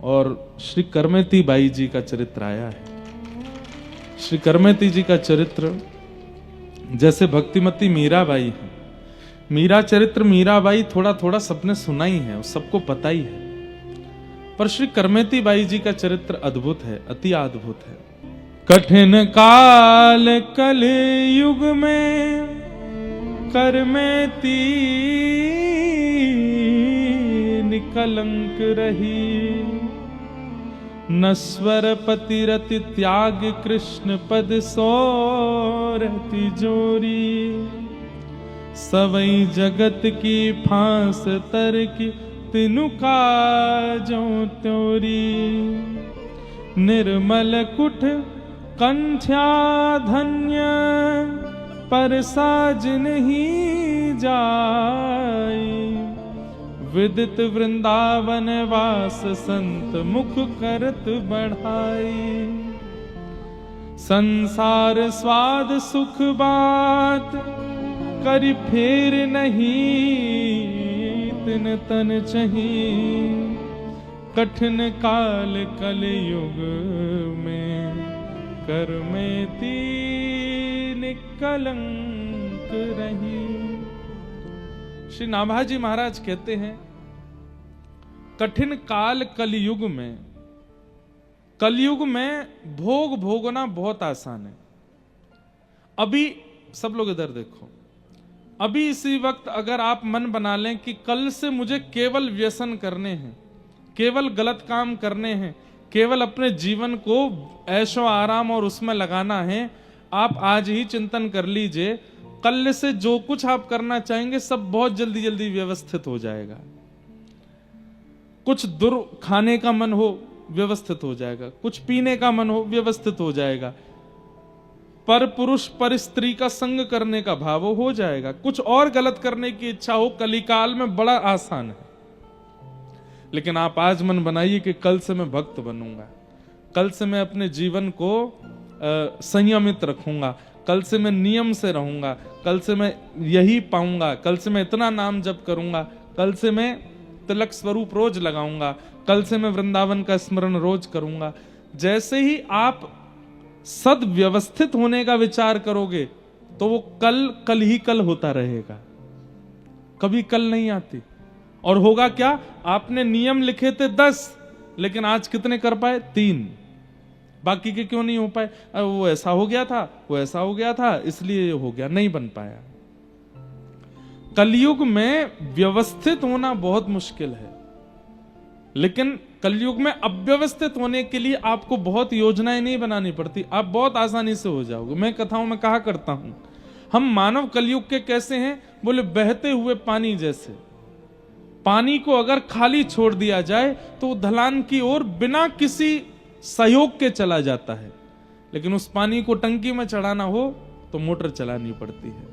और श्री करमेती बाई जी का चरित्र आया है। श्री करमेती जी का चरित्र जैसे भक्तिमती मीराबाई है, मीरा चरित्र मीराबाई थोड़ा थोड़ा सबने सुना ही है, सबको पता ही है, पर श्री करमेती बाई जी का चरित्र अद्भुत है, अति अद्भुत है। कठिन काल कल युग में करमेती निकलंक रही, नश्वर पतिरति त्याग कृष्ण पद सोरति जोरी, सवई जगत की फांस तर की तिनु काजो त्योरी, निर्मल कुठ कंठ्या धन्य पर साज नहीं जाई, विदित वृंदावन वास संत मुख करत बढ़ाई, संसार स्वाद सुख बात करि फेर नहीं, तिन तन चही कठिन काल कलयुग में करमेती निकलंक रही। श्री नाभाजी महाराज कहते हैं कठिन काल कलयुग में, कलयुग में भोग भोगना बहुत आसान है। अभी सब लोग इधर देखो, अभी इसी वक्त अगर आप मन बना लें कि कल से मुझे केवल व्यसन करने हैं, केवल गलत काम करने हैं, केवल अपने जीवन को ऐशो आराम और उसमें लगाना है, आप आज ही चिंतन कर लीजिए, कल से जो कुछ आप करना चाहेंगे सब बहुत जल्दी जल्दी व्यवस्थित हो जाएगा। कुछ दुर खाने का मन हो व्यवस्थित हो जाएगा, कुछ पीने का मन हो व्यवस्थित हो जाएगा, पर पुरुष पर स्त्री का संग करने का भाव हो जाएगा, कुछ और गलत करने की इच्छा हो कलिकाल में बड़ा आसान है। लेकिन आप आज मन बनाइए कि कल से मैं भक्त बनूंगा, कल से मैं अपने जीवन को संयमित रखूंगा, कल से मैं नियम से रहूंगा, कल से मैं यही पाऊंगा, कल से मैं इतना नाम जप करूंगा, कल से मैं तिलक स्वरूप रोज लगाऊंगा, कल से मैं वृंदावन का स्मरण रोज करूंगा। जैसे ही आप सद व्यवस्थित होने का विचार करोगे तो वो कल कल ही कल होता रहेगा, कभी कल नहीं आती। और होगा क्या, आपने नियम लिखे थे 10 लेकिन आज कितने कर पाए, 3, बाकी के क्यों नहीं हो पाए, वो ऐसा हो गया था, वो ऐसा हो गया था, इसलिए हो गया, नहीं बन पाया। कलयुग में व्यवस्थित होना बहुत मुश्किल है, लेकिन कलयुग में अव्यवस्थित होने के लिए आपको बहुत योजनाएं नहीं बनानी पड़ती, आप बहुत आसानी से हो जाओगे। मैं कथाओं में कहा करता हूं, हम मानव कलयुग के कैसे हैं, बोले बहते हुए पानी जैसे। पानी को अगर खाली छोड़ दिया जाए तो ढलान की ओर बिना किसी सहयोग के चला जाता है, लेकिन उस पानी को टंकी में चढ़ाना हो तो मोटर चलानी पड़ती है,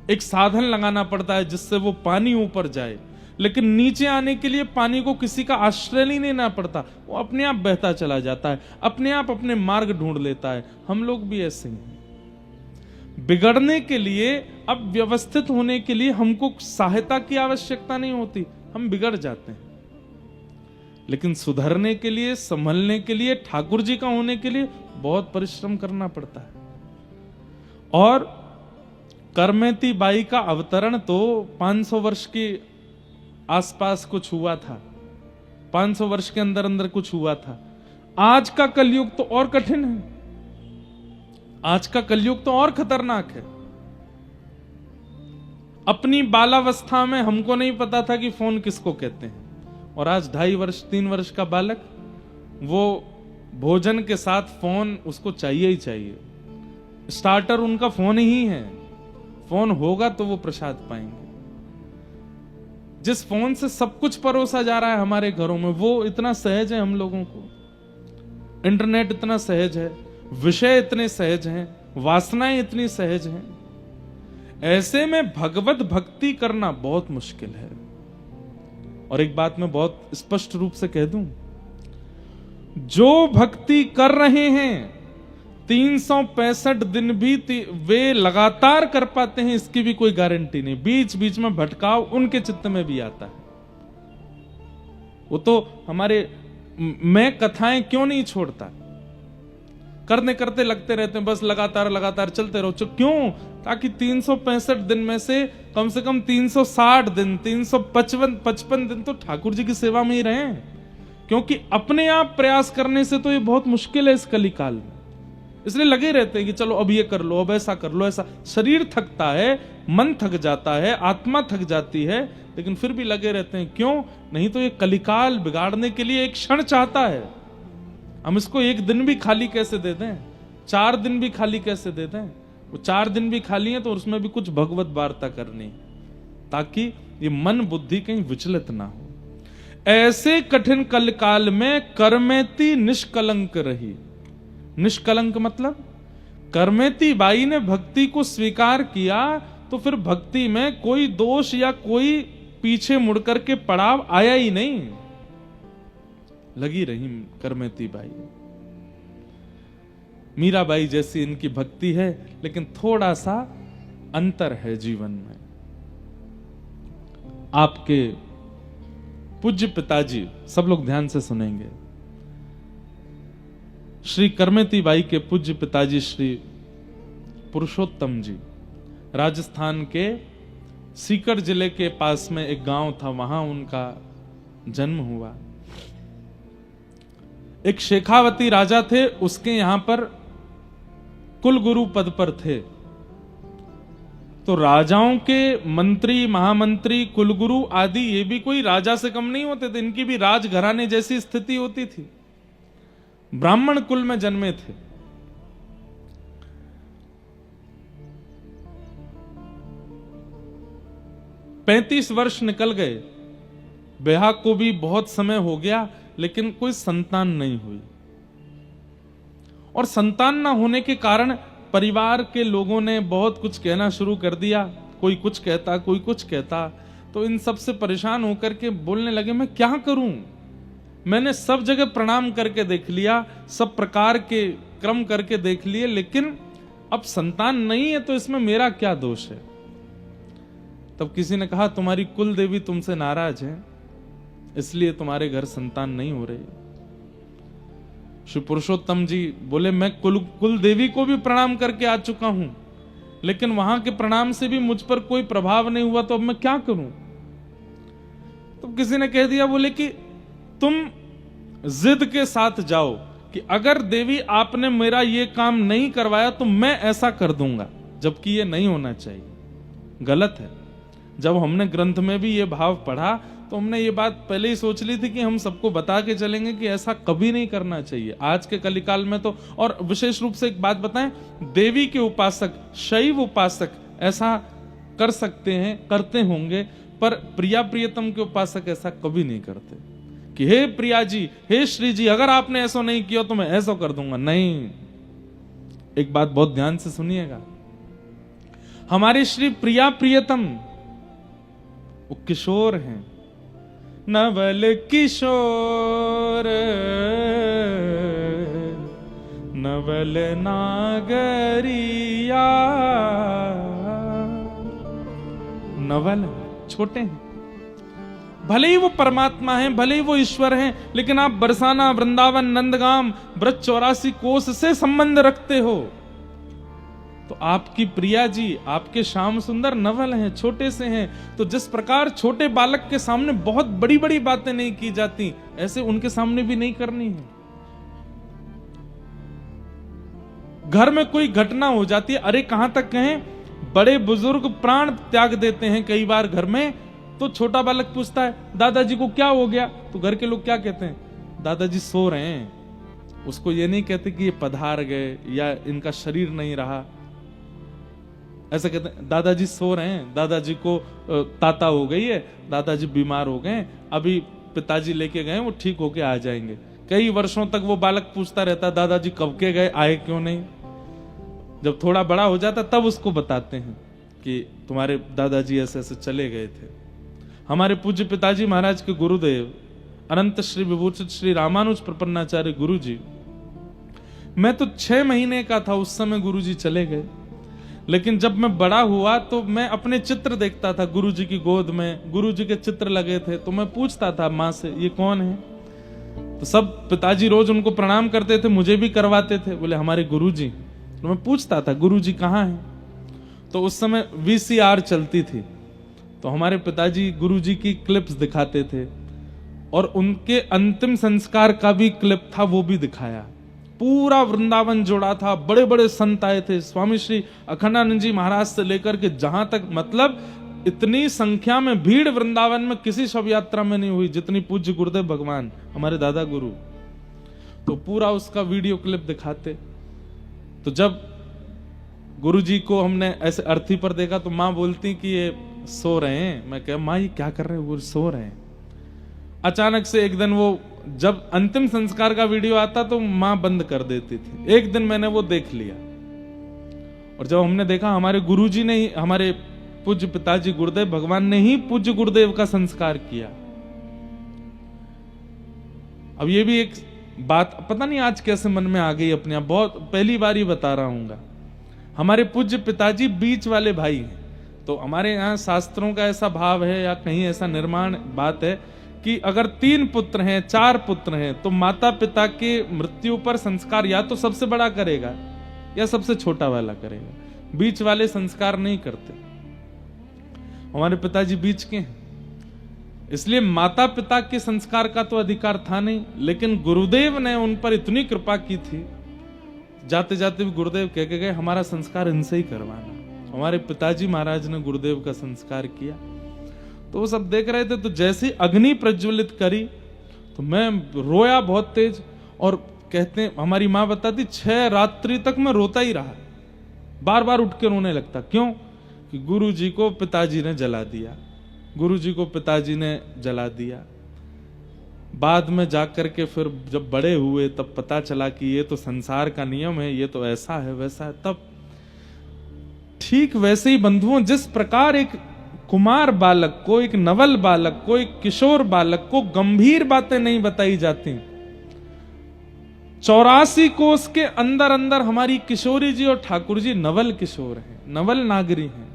एक साधन लगाना पड़ता है जिससे वो पानी ऊपर जाए। लेकिन नीचे आने के लिए पानी को किसी का आश्रय नहीं लेना पड़ता, वो अपने आप बहता चला जाता है, अपने आप अपने मार्ग ढूंढ लेता है। हम लोग भी ऐसे ही हैं। बिगड़ने के लिए, अब व्यवस्थित होने के लिए हमको सहायता की आवश्यकता नहीं होती, हम बिगड़ जाते हैं। लेकिन सुधरने के लिए, संभलने के लिए, ठाकुर जी का होने के लिए बहुत परिश्रम करना पड़ता है। और करमेती बाई का अवतरण तो 500 वर्ष के आसपास कुछ हुआ था, 500 वर्ष के अंदर अंदर कुछ हुआ था। आज का कलयुग तो और कठिन है, आज का कलयुग तो और खतरनाक है। अपनी बालावस्था में हमको नहीं पता था कि फोन किसको कहते हैं, और आज 2.5 वर्ष 3 वर्ष का बालक, वो भोजन के साथ फोन उसको चाहिए ही चाहिए। स्टार्टर उनका फोन ही है, फोन होगा तो वो प्रसाद पाएंगे। जिस फोन से सब कुछ परोसा जा रहा है हमारे घरों में, वो इतना सहज है हम लोगों को, इंटरनेट इतना सहज है, विषय इतने सहज हैं, वासनाएं इतनी सहज हैं। ऐसे में भगवत भक्ति करना बहुत मुश्किल है। और एक बात मैं बहुत स्पष्ट रूप से कह दूं, जो भक्ति कर रहे हैं 365 दिन भी वे लगातार कर पाते हैं, इसकी भी कोई गारंटी नहीं। बीच बीच में भटकाव उनके चित्त में भी आता है। वो तो हमारे मैं कथाएं क्यों नहीं छोड़ता, करने करते लगते रहते हैं, बस लगातार लगातार चलते रहो। क्यों? ताकि 365 दिन में से कम 360 दिन, 355 दिन तो ठाकुर जी की सेवा में ही रहें। क्योंकि अपने आप प्रयास करने से तो ये बहुत मुश्किल है इस कलिकाल में। इसलिए लगे रहते हैं कि चलो अब ये कर लो, अब ऐसा कर लो, ऐसा। शरीर थकता है, मन थक जाता है, आत्मा थक जाती है, लेकिन फिर भी लगे रहते हैं। क्यों? नहीं तो ये कलिकाल बिगाड़ने के लिए एक क्षण चाहता है। हम इसको एक दिन भी खाली कैसे दे दें, 4 दिन भी खाली कैसे दे दें। वो 4 दिन भी खाली है तो उसमें भी कुछ भगवत वार्ता करनी, ताकि ये मन बुद्धि कहीं विचलित ना हो। ऐसे कठिन कलकाल में कर्मेती निष्कलंक रही। निष्कलंक मतलब कर्मेती बाई ने भक्ति को स्वीकार किया तो फिर भक्ति में कोई दोष या कोई पीछे मुड़कर के पड़ाव आया ही नहीं। लगी रही कर्मेती बाई। मीराबाई जैसी इनकी भक्ति है, लेकिन थोड़ा सा अंतर है जीवन में। आपके पूज्य पिताजी, सब लोग ध्यान से सुनेंगे, श्री कर्मेती बाई के पूज्य पिताजी श्री पुरुषोत्तम जी राजस्थान के सीकर जिले के पास में एक गांव था, वहां उनका जन्म हुआ। एक शेखावती राजा थे, उसके यहां पर कुलगुरु पद पर थे। तो राजाओं के मंत्री, महामंत्री, कुलगुरु आदि ये भी कोई राजा से कम नहीं होते थे। इनकी भी राजघराने जैसी स्थिति होती थी। ब्राह्मण कुल में जन्मे थे। पैंतीस वर्ष निकल गए, ब्याह को भी बहुत समय हो गया, लेकिन कोई संतान नहीं हुई। और संतान ना होने के कारण परिवार के लोगों ने बहुत कुछ कहना शुरू कर दिया। कोई कुछ कहता, कोई कुछ कहता। तो इन सब से परेशान होकर के बोलने लगे, मैं क्या करूं? मैंने सब जगह प्रणाम करके देख लिया, सब प्रकार के क्रम करके देख लिए, लेकिन अब संतान नहीं है, तो इसमें मेरा क्या दोष है? तब किसी ने कहा, तुम्हारी कुल देवी तुमसे नाराज है, इसलिए तुम्हारे घर संतान नहीं हो रही। श्री पुरुषोत्तम जी बोले, मैं कुल देवी को भी प्रणाम करके आ चुका हूं, लेकिन वहां के प्रणाम से भी मुझ पर कोई प्रभाव नहीं हुआ, तो अब मैं क्या करूं? तो किसी ने कह दिया, बोले कि तुम जिद के साथ जाओ कि अगर देवी आपने मेरा ये काम नहीं करवाया तो मैं ऐसा कर दूंगा, जबकि ये नहीं होना चाहिए, गलत है। जब हमने ग्रंथ में भी ये भाव पढ़ा तो हमने ये बात पहले ही सोच ली थी कि हम सबको बता के चलेंगे कि ऐसा कभी नहीं करना चाहिए। आज के कलिकाल में तो, और विशेष रूप से एक बात बताएं, देवी के उपासक, शैव उपासक ऐसा कर सकते हैं, करते होंगे, पर प्रिया प्रियतम के उपासक ऐसा कभी नहीं करते कि हे प्रिया जी, हे श्री जी, अगर आपने ऐसा नहीं किया तो मैं ऐसा कर दूंगा। नहीं, एक बात बहुत ध्यान से सुनिएगा, हमारे श्री प्रिया प्रियतम वो किशोर हैं, नवल किशोर नवल नागरिया। नवल छोटे हैं, भले ही वो परमात्मा हैं, भले ही वो ईश्वर हैं, लेकिन आप बरसाना, वृंदावन, नंदगाम, ब्रज 84 कोस से संबंध रखते हो। तो आपकी प्रिया जी, आपके श्याम सुंदर नवल हैं, छोटे से हैं। तो जिस प्रकार छोटे बालक के सामने बहुत बड़ी बड़ी बातें नहीं की जाती, ऐसे उनके सामने भी नहीं करनी है। घर में कोई घटना हो जाती है, अरे कहां तक कहें, बड़े बुजुर्ग प्राण त्याग देते हैं कई बार घर में, तो छोटा बालक पूछता है, दादाजी को क्या हो गया? तो घर के लोग क्या कहते हैं? दादाजी सो रहे हैं। उसको ये नहीं कहते कि ये पधार गए या इनका शरीर नहीं रहा, ऐसा कहते हैं दादाजी सो रहे हैं, दादाजी को ताता हो गई है, दादाजी बीमार हो गए, अभी पिताजी लेके गए, वो ठीक होके आ जाएंगे। कई वर्षों तक वो बालक पूछता रहता, दादाजी कब के गए, आए क्यों नहीं? जब थोड़ा बड़ा हो जाता तब उसको बताते हैं कि तुम्हारे दादाजी ऐसे ऐसे चले गए थे। हमारे पूज्य पिताजी महाराज के गुरुदेव अनंत श्री विभूषित श्री रामानुज प्रपन्नाचार्य गुरु जी, मैं तो 6 महीने का था उस समय गुरु जी चले गए, लेकिन जब मैं बड़ा हुआ तो मैं अपने चित्र देखता था गुरु जी की गोद में, गुरु जी के चित्र लगे थे, तो मैं पूछता था माँ से, ये कौन है? तो सब पिताजी रोज उनको प्रणाम करते थे, मुझे भी करवाते थे। बोले हमारे गुरुजी। तो मैं पूछता था गुरुजी कहाँ हैं? तो उस समय वीसीआर चलती थी, तो हमारे पिताजी गुरुजी की क्लिप्स दिखाते थे और उनके अंतिम संस्कार का भी क्लिप था, वो भी दिखाया। पूरा वृंदावन जोड़ा था, बड़े बड़े संत आए थे, स्वामी श्री अखंडानंद जी महाराज से लेकर के जहां तक, मतलब इतनी संख्या में भीड़ वृंदावन में किसी शव यात्रा में नहीं हुई जितनी पूज्य गुरुदेव भगवान हमारे दादा गुरु। तो पूरा उसका वीडियो क्लिप दिखाते। तो जब गुरुजी को हमने ऐसे अर्थी पर देखा तो माँ बोलती कि ये सो रहे हैं। मैं कह माँ ये क्या कर रहे हैं? वो सो रहे हैं। अचानक से एक दिन वो जब अंतिम संस्कार का वीडियो आता तो माँ बंद कर देती थी। एक दिन मैंने वो देख लिया और जब हमने देखा हमारे गुरुजी ने ही, हमारे पूज्य पिताजी गुरुदेव भगवान ने ही पूज्य गुरुदेव का संस्कार किया। अब ये भी एक बात पता नहीं आज कैसे मन में आ गई अपने आप, बहुत पहली बार ही बता रहा हूं। हमारे पूज्य पिताजी बीच वाले भाई हैं। तो हमारे यहाँ शास्त्रों का ऐसा भाव है या कहीं ऐसा निर्माण बात है कि अगर 3 पुत्र हैं, 4 पुत्र हैं, तो माता पिता के मृत्यु पर संस्कार या तो सबसे बड़ा करेगा या सबसे छोटा वाला करेगा, बीच वाले संस्कार नहीं करते। हमारे पिताजी बीच के हैं, इसलिए माता पिता के संस्कार का तो अधिकार था नहीं, लेकिन गुरुदेव ने उन पर इतनी कृपा की थी, जाते जाते भी गुरुदेव कह के गए हमारा संस्कार इनसे ही करवाना। हमारे पिताजी महाराज ने गुरुदेव का संस्कार किया। तो वो सब देख रहे थे, तो जैसे अग्नि प्रज्वलित करी तो मैं रोया बहुत तेज। और कहते हैं हमारी माँ बताती 6 रात्रि तक मैं रोता ही रहा, बार बार उठ के रोने लगता। क्यों? कि गुरुजी को पिताजी ने जला दिया, गुरुजी को पिताजी ने जला दिया। बाद में जाकर के फिर जब बड़े हुए तब पता चला कि ये तो संसार का नियम है, ये तो ऐसा है वैसा है। तब ठीक वैसे ही बंधुओं, जिस प्रकार एक कुमार बालक को, एक नवल बालक को, एक किशोर बालक को गंभीर बातें नहीं बताई जाती, 84 कोस के अंदर अंदर हमारी किशोरी जी और ठाकुर जी नवल किशोर हैं, नवल नागरी हैं।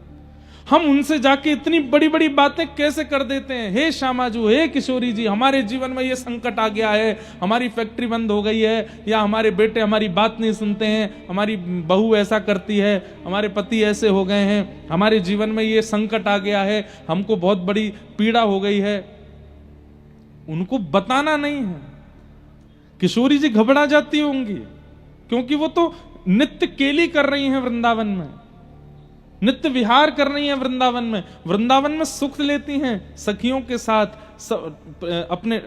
हम उनसे जाके इतनी बड़ी बड़ी बातें कैसे कर देते हैं? हे श्यामाजू, हे किशोरी जी, हमारे जीवन में ये संकट आ गया है, हमारी फैक्ट्री बंद हो गई है, या हमारे बेटे हमारी बात नहीं सुनते हैं, हमारी बहू ऐसा करती है, हमारे पति ऐसे हो गए हैं, हमारे जीवन में ये संकट आ गया है, हमको बहुत बड़ी पीड़ा हो गई है। उनको बताना नहीं है। किशोरी जी घबरा जाती होंगी, क्योंकि वो तो नित्य केली कर रही हैं वृंदावन में, नित्य विहार कर रही हैं वृंदावन में, वृंदावन में सुख लेती हैं सखियों के साथ, अपने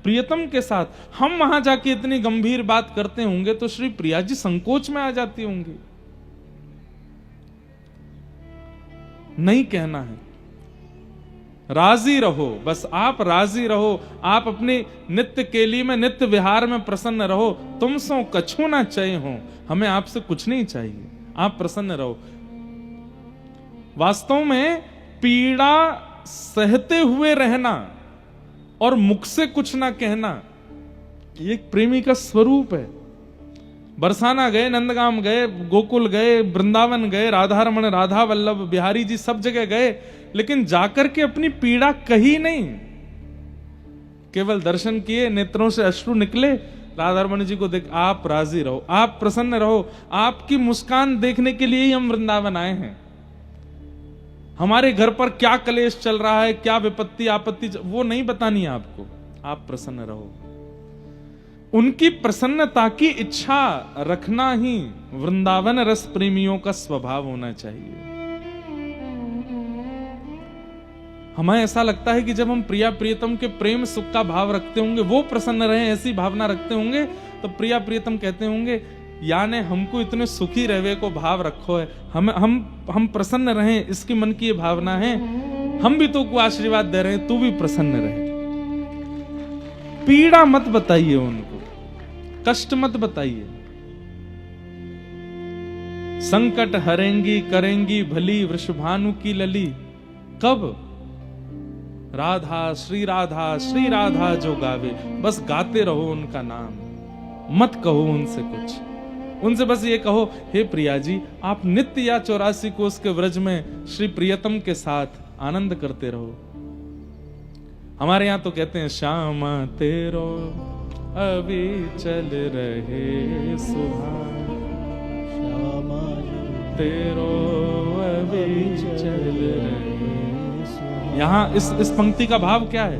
प्रियतम के साथ। हम वहां जाके इतनी गंभीर बात करते होंगे तो श्री प्रिया जी संकोच में आ जाती होंगी। नहीं कहना है, राजी रहो, बस आप राजी रहो, आप अपनी नित्य केली में, नित्य विहार में प्रसन्न रहो। तुम सो कछु ना चाहिए हो, हमें आपसे कुछ नहीं चाहिए, आप प्रसन्न रहो। वास्तव में पीड़ा सहते हुए रहना और मुख से कुछ ना कहना, ये एक प्रेमी का स्वरूप है। बरसाना गए, नंदगाम गए, गोकुल गए, वृंदावन गए, राधा रमन, राधा वल्लभ, बिहारी जी सब जगह गए, लेकिन जाकर के अपनी पीड़ा कही नहीं, केवल दर्शन किए, नेत्रों से अश्रु निकले। राधा रमन जी को देख, आप राजी रहो, आप प्रसन्न रहो, आपकी मुस्कान देखने के लिए ही हम वृंदावन आए हैं। हमारे घर पर क्या कलेश चल रहा है, क्या विपत्ति आपत्ति, वो नहीं बतानी है आपको, आप प्रसन्न रहो। उनकी प्रसन्नता की इच्छा रखना ही वृंदावन रस प्रेमियों का स्वभाव होना चाहिए। हमें ऐसा लगता है कि जब हम प्रिया प्रियतम के प्रेम सुख का भाव रखते होंगे, वो प्रसन्न रहे ऐसी भावना रखते होंगे, तो प्रिया प्रियतम कहते होंगे याने हमको इतने सुखी रहवे को भाव रखो है, हम प्रसन्न रहें, इसकी मन की ये भावना है, हम भी तो को आशीर्वाद दे रहे हैं, तू भी प्रसन्न रहे। पीड़ा मत बताइए उनको, कष्ट मत बताइए। संकट हरेंगी करेंगी भली वृषभानु की लली, कब? राधा श्री राधा जो गावे, बस गाते रहो उनका नाम, मत कहो उनसे कुछ। उनसे बस ये कहो, हे प्रिया जी, आप नित्य या 84 कोस के व्रज में श्री प्रियतम के साथ आनंद करते रहो। हमारे यहां तो कहते हैं श्यामा तेरो अविचल रहे सुहाए, श्यामा तेरो अविचल रहे। यहाँ इस पंक्ति का भाव क्या है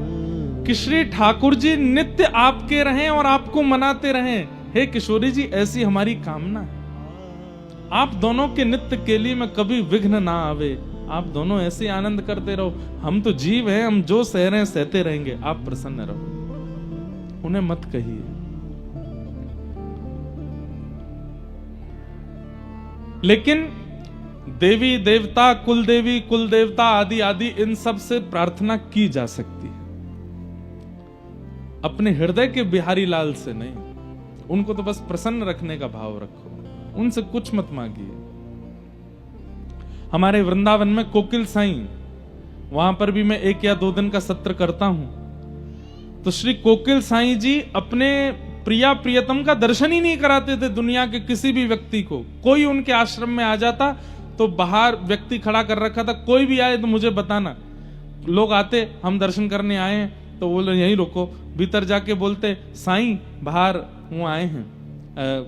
कि श्री ठाकुर जी नित्य आपके रहें और आपको मनाते रहें। हे किशोरी जी, ऐसी हमारी कामना है। आप दोनों के नित्य के लिए में कभी विघ्न ना आवे, आप दोनों ऐसे आनंद करते रहो। हम तो जीव हैं, हम जो सह रहे हैं सहते रहेंगे, आप प्रसन्न रहो। उन्हें मत कहिए। लेकिन देवी देवता, कुल देवी कुल देवता आदि आदि, इन सब से प्रार्थना की जा सकती है, अपने हृदय के बिहारी लाल से नहीं। उनको तो बस प्रसन्न रखने का भाव रखो, उनसे कुछ मत मांगिए। हमारे वृंदावन में कोकिल साईं, वहां पर भी मैं 1 या 2 दिन का सत्र करता हूं, तो श्री कोकिल साईं जी अपने प्रिया प्रियतम का दर्शन ही नहीं कराते थे दुनिया के किसी भी व्यक्ति को। कोई उनके आश्रम में आ जाता तो बाहर व्यक्ति खड़ा कर रखा था, कोई भी आए तो मुझे बताना। लोग आते, हम दर्शन करने आए हैं, तो बोले यहीं रुको। भीतर जाके बोलते साईं बाहर वो आए हैं,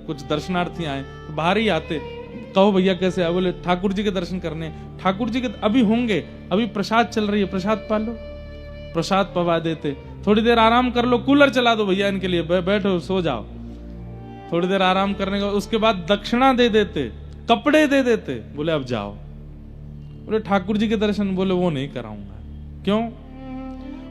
कुछ दर्शनार्थी आए, तो बाहर ही आते। कहो भैया कैसे आए? बोले ठाकुर जी के दर्शन करने। ठाकुर जी के अभी होंगे, अभी प्रसाद चल रही है, प्रसाद पा लो। प्रसाद पवा देते। थोड़ी देर आराम कर लो, कूलर चला दो भैया इनके लिए, बैठो सो जाओ। थोड़ी देर आराम करने का, उसके बाद दक्षिणा दे देते, कपड़े दे देते। बोले अब जाओ। बोले ठाकुर जी के दर्शन, बोले वो नहीं कराऊंगा। क्यों?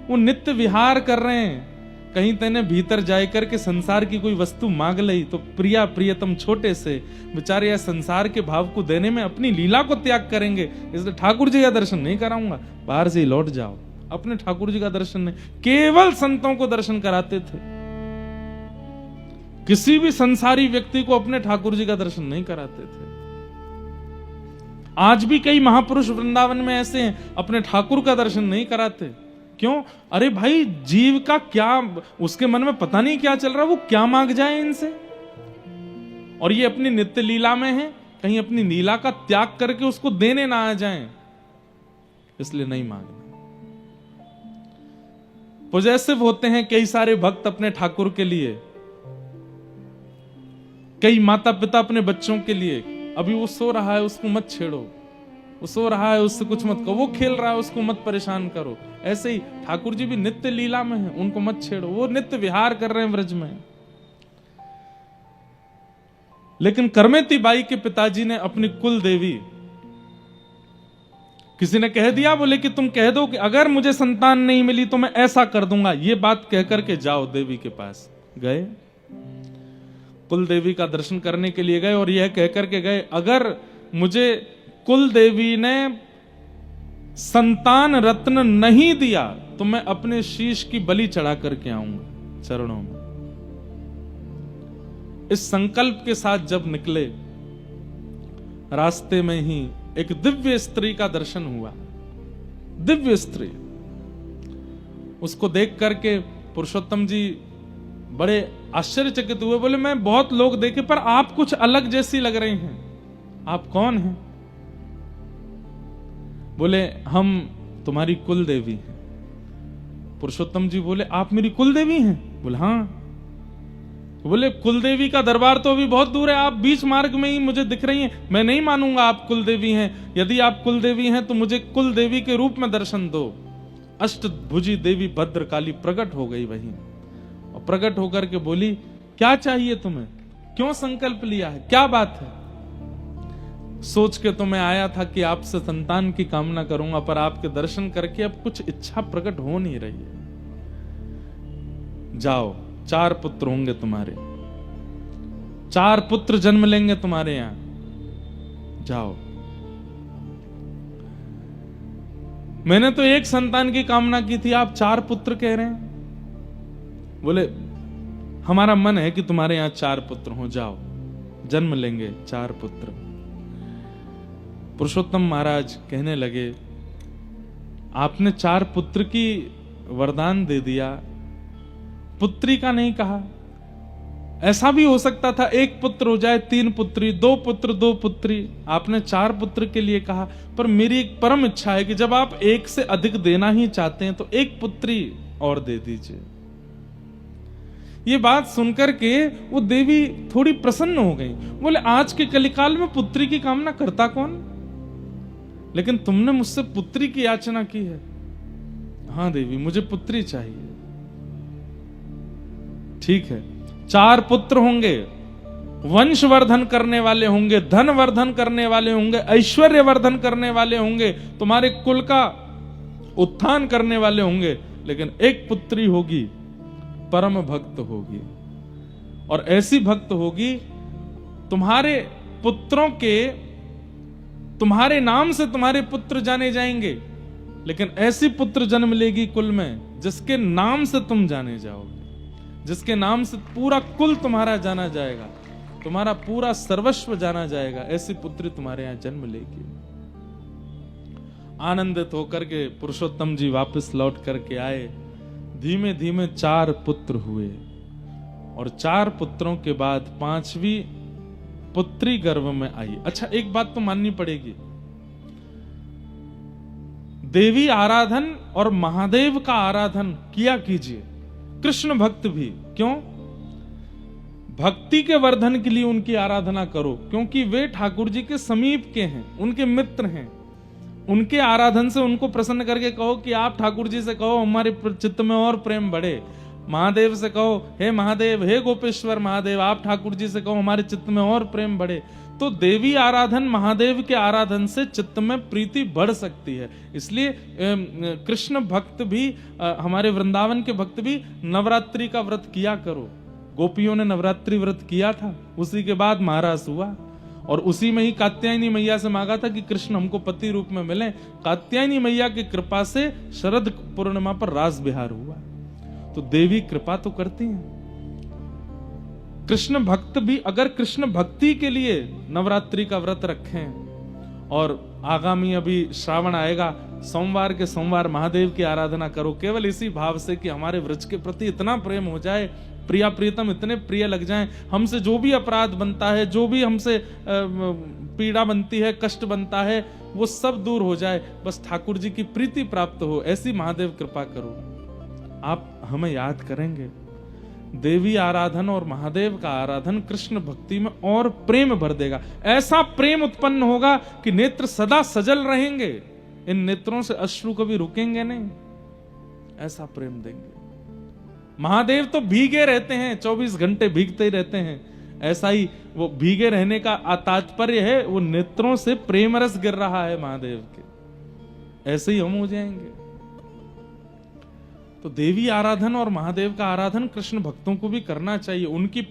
वो नित्य विहार कर रहे हैं। कहीं तेने भीतर जाए करके संसार की कोई वस्तु मांग ली तो प्रिया प्रियतम छोटे से बेचारे या संसार के भाव को देने में अपनी लीला को त्याग करेंगे। इसलिए ठाकुर जी का दर्शन नहीं कराऊंगा, बाहर से ही लौट जाओ। अपने ठाकुर जी का दर्शन नहीं, केवल संतों को दर्शन कराते थे। किसी भी संसारी व्यक्ति को अपने ठाकुर जी का दर्शन नहीं कराते थे। आज भी कई महापुरुष वृंदावन में ऐसे हैं, अपने ठाकुर का दर्शन नहीं कराते। क्यों? अरे भाई, जीव का क्या, उसके मन में पता नहीं क्या चल रहा, वो क्या मांग जाए इनसे। और ये अपनी नित्य लीला में है, कहीं अपनी लीला का त्याग करके उसको देने ना आ जाएं, इसलिए नहीं मांगना। पॉजेसिव होते हैं कई सारे भक्त अपने ठाकुर के लिए, कई माता पिता अपने बच्चों के लिए। अभी वो सो रहा है, उसको मत छेड़ो। वो सो रहा है, उससे कुछ मत करो। वो खेल रहा है, उसको मत परेशान करो। ऐसे ही ठाकुर जी भी नित्य लीला में हैं, उनको मत छेड़ो। वो नित्य विहार कर रहे हैं व्रज में। लेकिन करमेती बाई के पिताजी ने अपनी कुल देवी, किसी ने कह दिया, बोले कि तुम कह दो कि अगर मुझे संतान नहीं मिली तो मैं ऐसा कर दूंगा। ये बात कह करके जाओ देवी के पास। गए, कुल देवी का दर्शन करने के लिए गए और यह कह करके गए, अगर मुझे कुल देवी ने संतान रत्न नहीं दिया तो मैं अपने शीश की बलि चढ़ा करके आऊंगा चरणों में। इस संकल्प के साथ जब निकले, रास्ते में ही एक दिव्य स्त्री का दर्शन हुआ। दिव्य स्त्री, उसको देख करके पुरुषोत्तम जी बड़े आश्चर्यचकित हुए। बोले मैं बहुत लोग देखे पर आप कुछ अलग जैसी लग रही हैं, आप कौन हैं? बोले हम तुम्हारी कुल देवी हैं। पुरुषोत्तम जी बोले आप मेरी कुल देवी हैं? बोले हाँ। बोले कुल देवी का दरबार तो अभी बहुत दूर है, आप बीच मार्ग में ही मुझे दिख रही हैं। मैं नहीं मानूंगा आप कुल देवी हैं। यदि आप कुल देवी हैं तो मुझे कुल देवी के रूप में दर्शन दो। अष्टभुजी देवी भद्रकाली प्रकट हो गई वहीं, और प्रकट होकर के बोली क्या चाहिए तुम्हें, क्यों संकल्प लिया है, क्या बात है? सोच के तो मैं आया था कि आपसे संतान की कामना करूंगा, पर आपके दर्शन करके अब कुछ इच्छा प्रकट हो नहीं रही है। जाओ, 4 पुत्र होंगे तुम्हारे, 4 पुत्र जन्म लेंगे तुम्हारे यहां, जाओ। मैंने तो एक संतान की कामना की थी, आप 4 पुत्र कह रहे हैं। बोले हमारा मन है कि तुम्हारे यहां 4 पुत्र हो, जाओ, जन्म लेंगे 4 पुत्र। पुरुषोत्तम महाराज कहने लगे आपने 4 पुत्र की वरदान दे दिया, पुत्री का नहीं कहा। ऐसा भी हो सकता था 1 पुत्र हो जाए, 3 पुत्री, 2 पुत्र 2 पुत्री। आपने 4 पुत्र के लिए कहा। पर मेरी एक परम इच्छा है कि जब आप 1 से अधिक देना ही चाहते हैं तो 1 पुत्री और दे दीजिए। ये बात सुनकर के वो देवी थोड़ी प्रसन्न हो गई। बोले आज के कलिकाल में पुत्री की कामना करता कौन, लेकिन तुमने मुझसे पुत्री की याचना की है। हाँ देवी, मुझे पुत्री चाहिए। ठीक है, 4 पुत्र होंगे, वंशवर्धन करने वाले होंगे, धन वर्धन करने वाले होंगे, ऐश्वर्य वर्धन करने वाले होंगे, तुम्हारे कुल का उत्थान करने वाले होंगे, लेकिन एक पुत्री होगी, परम भक्त होगी। और ऐसी भक्त होगी, तुम्हारे पुत्रों के, तुम्हारे नाम से तुम्हारे पुत्र जाने जाएंगे, लेकिन ऐसी पुत्र जन्म लेगी कुल में जिसके नाम से तुम जाने जाओगे, जिसके नाम से पूरा कुल तुम्हारा जाना जाएगा, तुम्हारा पूरा सर्वस्व जाना जाएगा। ऐसी पुत्री तुम्हारे यहां जन्म लेगी। आनंदित होकर के पुरुषोत्तम जी वापस लौट करके आए। धीमे धीमे 4 पुत्र हुए और 4 पुत्रों के बाद 5वीं पुत्री गर्भ में आई। अच्छा, एक बात तो माननी पड़ेगी, देवी आराधन और महादेव का आराधन किया कीजिए, कृष्ण भक्त भी। क्यों? भक्ति के वर्धन के लिए उनकी आराधना करो, क्योंकि वे ठाकुर जी के समीप के हैं, उनके मित्र हैं। उनके आराधन से उनको प्रसन्न करके कहो कि आप ठाकुर जी से कहो हमारे चित्त में और प्रेम बढ़े। महादेव से कहो, हे महादेव, हे गोपेश्वर महादेव, आप ठाकुर जी से कहो हमारे चित्त में और प्रेम बढ़े। तो देवी आराधन, महादेव के आराधन से चित्त में प्रीति बढ़ सकती है। इसलिए कृष्ण भक्त भी, हमारे वृंदावन के भक्त भी नवरात्रि का व्रत किया करो। गोपियों ने नवरात्रि व्रत किया था, उसी के बाद महारास हुआ, और उसी में ही कात्यायनी मैया से मांगा था कि कृष्ण हमको पति रूप में मिले। कात्यायनी मैया की कृपा से शरद पूर्णिमा पर रास बिहार हुआ। तो देवी कृपा तो करती हैं। कृष्ण भक्त भी अगर कृष्ण भक्ति के लिए नवरात्रि का व्रत रखें, और आगामी अभी श्रावण आएगा, सोमवार के सोमवार महादेव की आराधना करो, केवल इसी भाव से कि हमारे व्रज के प्रति इतना प्रेम हो जाए, प्रिया प्रीतम इतने प्रिय लग जाएं, हमसे जो भी अपराध बनता है, जो भी हमसे पीड़ा बनती है, कष्ट बनता है, वो सब दूर हो जाए, बस ठाकुर जी की प्रीति प्राप्त हो, ऐसी महादेव कृपा करो। आप हमें याद करेंगे। देवी आराधन और महादेव का आराधन कृष्ण भक्ति में और प्रेम भर देगा। ऐसा प्रेम उत्पन्न होगा कि नेत्र सदा सजल रहेंगे, इन नेत्रों से अश्रु कभी रुकेंगे नहीं, ऐसा प्रेम देंगे। महादेव तो भीगे रहते हैं, 24 घंटे भीगते ही रहते हैं। ऐसा ही वो भीगे रहने का तात्पर्य है, वो नेत्रों से प्रेम रस गिर रहा है महादेव के, ऐसे ही हम हो जाएंगे। तो देवी आराधन और महादेव का आराधन कृष्ण भक्तों को भी करना चाहिए। उनकी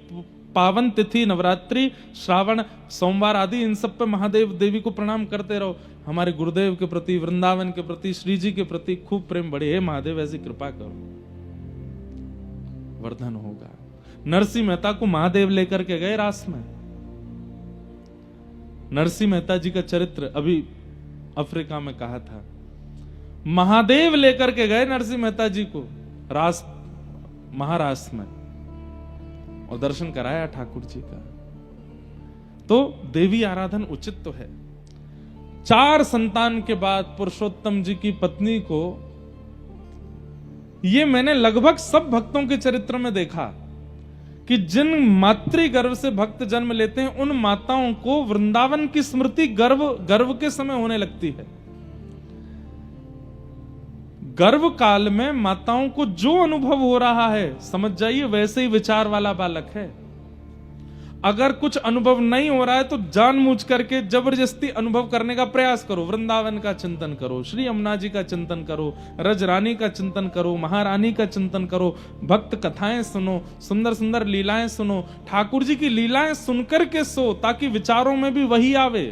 पावन तिथि नवरात्रि, श्रावण, सोमवार आदि, इन सब पे महादेव देवी को प्रणाम करते रहो। हमारे गुरुदेव के प्रति, वृंदावन के प्रति, श्री जी के प्रति खूब प्रेम बढ़े। हे महादेव, ऐसी कृपा करो, वर्धन होगा। नरसिंह मेहता को महादेव लेकर के गए रास में। नरसिंह मेहता जी का चरित्र अभी अफ्रीका में कहा था। महादेव लेकर के गए नरसिंह मेहता जी को रास, महारास में, और दर्शन कराया ठाकुर जी का। तो देवी आराधन उचित तो है। 4 संतान के बाद पुरुषोत्तम जी की पत्नी को, ये मैंने लगभग सब भक्तों के चरित्र में देखा कि जिन मातृ गर्भ से भक्त जन्म लेते हैं, उन माताओं को वृंदावन की स्मृति गर्भ के समय होने लगती है। गर्भ काल में माताओं को जो अनुभव हो रहा है, समझ जाइए वैसे ही विचार वाला बालक है। अगर कुछ अनुभव नहीं हो रहा है तो जानबूझ करके जबरदस्ती अनुभव करने का प्रयास करो। वृंदावन का चिंतन करो, श्री यमुना जी का चिंतन करो, रजरानी का चिंतन करो, महारानी का चिंतन करो, भक्त कथाएं सुनो, सुंदर सुंदर लीलाएं सुनो, ठाकुर जी की लीलाएं सुनकर के सो, ताकि विचारों में भी वही आवे,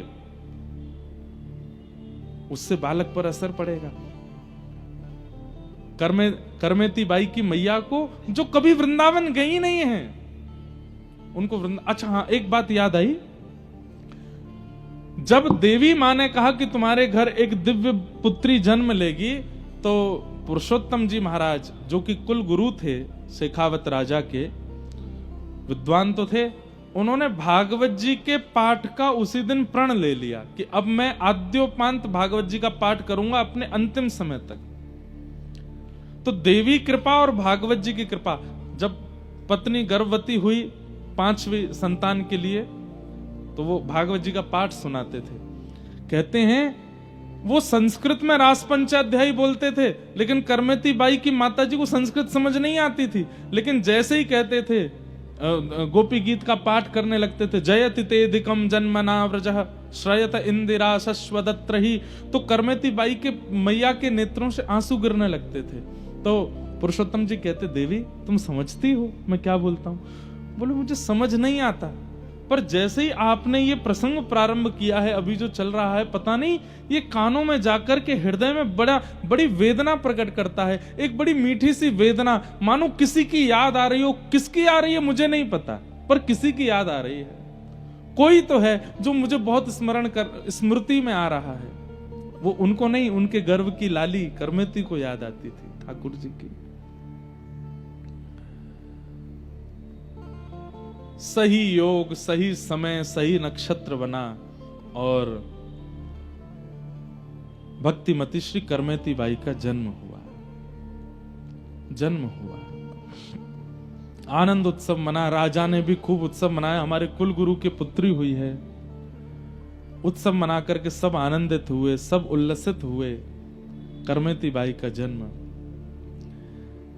उससे बालक पर असर पड़ेगा। करमेती बाई की मैया को, जो कभी वृंदावन गई नहीं है, उनको अच्छा हाँ, एक बात याद आई। जब देवी माँ ने कहा कि तुम्हारे घर एक दिव्य पुत्री जन्म लेगी, तो पुरुषोत्तम जी महाराज, जो कि कुल गुरु थे शेखावत राजा के, विद्वान तो थे, उन्होंने भागवत जी के पाठ का उसी दिन प्रण ले लिया कि अब मैं आद्योपांत भागवत जी का पाठ करूंगा अपने अंतिम समय तक। तो देवी कृपा और भागवत जी की कृपा, जब पत्नी गर्भवती हुई 5वीं संतान के लिए, तो वो भागवत जी का पाठ सुनाते थे। कहते हैं वो संस्कृत में रास पंचाध्यायी बोलते थे, लेकिन करमेती बाई की माता जी को संस्कृत समझ नहीं आती थी, लेकिन जैसे ही कहते थे गोपी गीत का पाठ करने लगते थे, जयति तेदिकम जन्मना व्रजः श्रयत इंदिरा शश्वदत्र ही, तो करमेती बाई के मैया के नेत्रों से आंसू गिरने लगते थे। तो पुरुषोत्तम जी कहते, देवी तुम समझती हो मैं क्या बोलता हूं? बोले मुझे समझ नहीं आता, पर जैसे ही आपने ये प्रसंग प्रारंभ किया है, अभी जो चल रहा है, पता नहीं ये कानों में जाकर के हृदय में बड़ी वेदना प्रकट करता है, एक बड़ी मीठी सी वेदना, मानो किसी की याद आ रही हो। किसकी आ रही है मुझे नहीं पता, पर किसी की याद आ रही है। कोई तो है जो मुझे बहुत स्मृति में आ रहा है। वो उनको नहीं, उनके गर्भ की लाली करमेती को याद आती थी, ठाकुर जी की। सही योग, सही समय, सही नक्षत्र बना और भक्तिमती श्री करमेती बाई का जन्म हुआ। आनंद उत्सव मना, राजा ने भी खूब उत्सव मनाया, हमारे कुल गुरु की पुत्री हुई है। उत्सव मना करके सब आनंदित हुए, सब उल्लसित हुए। करमेती बाई का जन्म।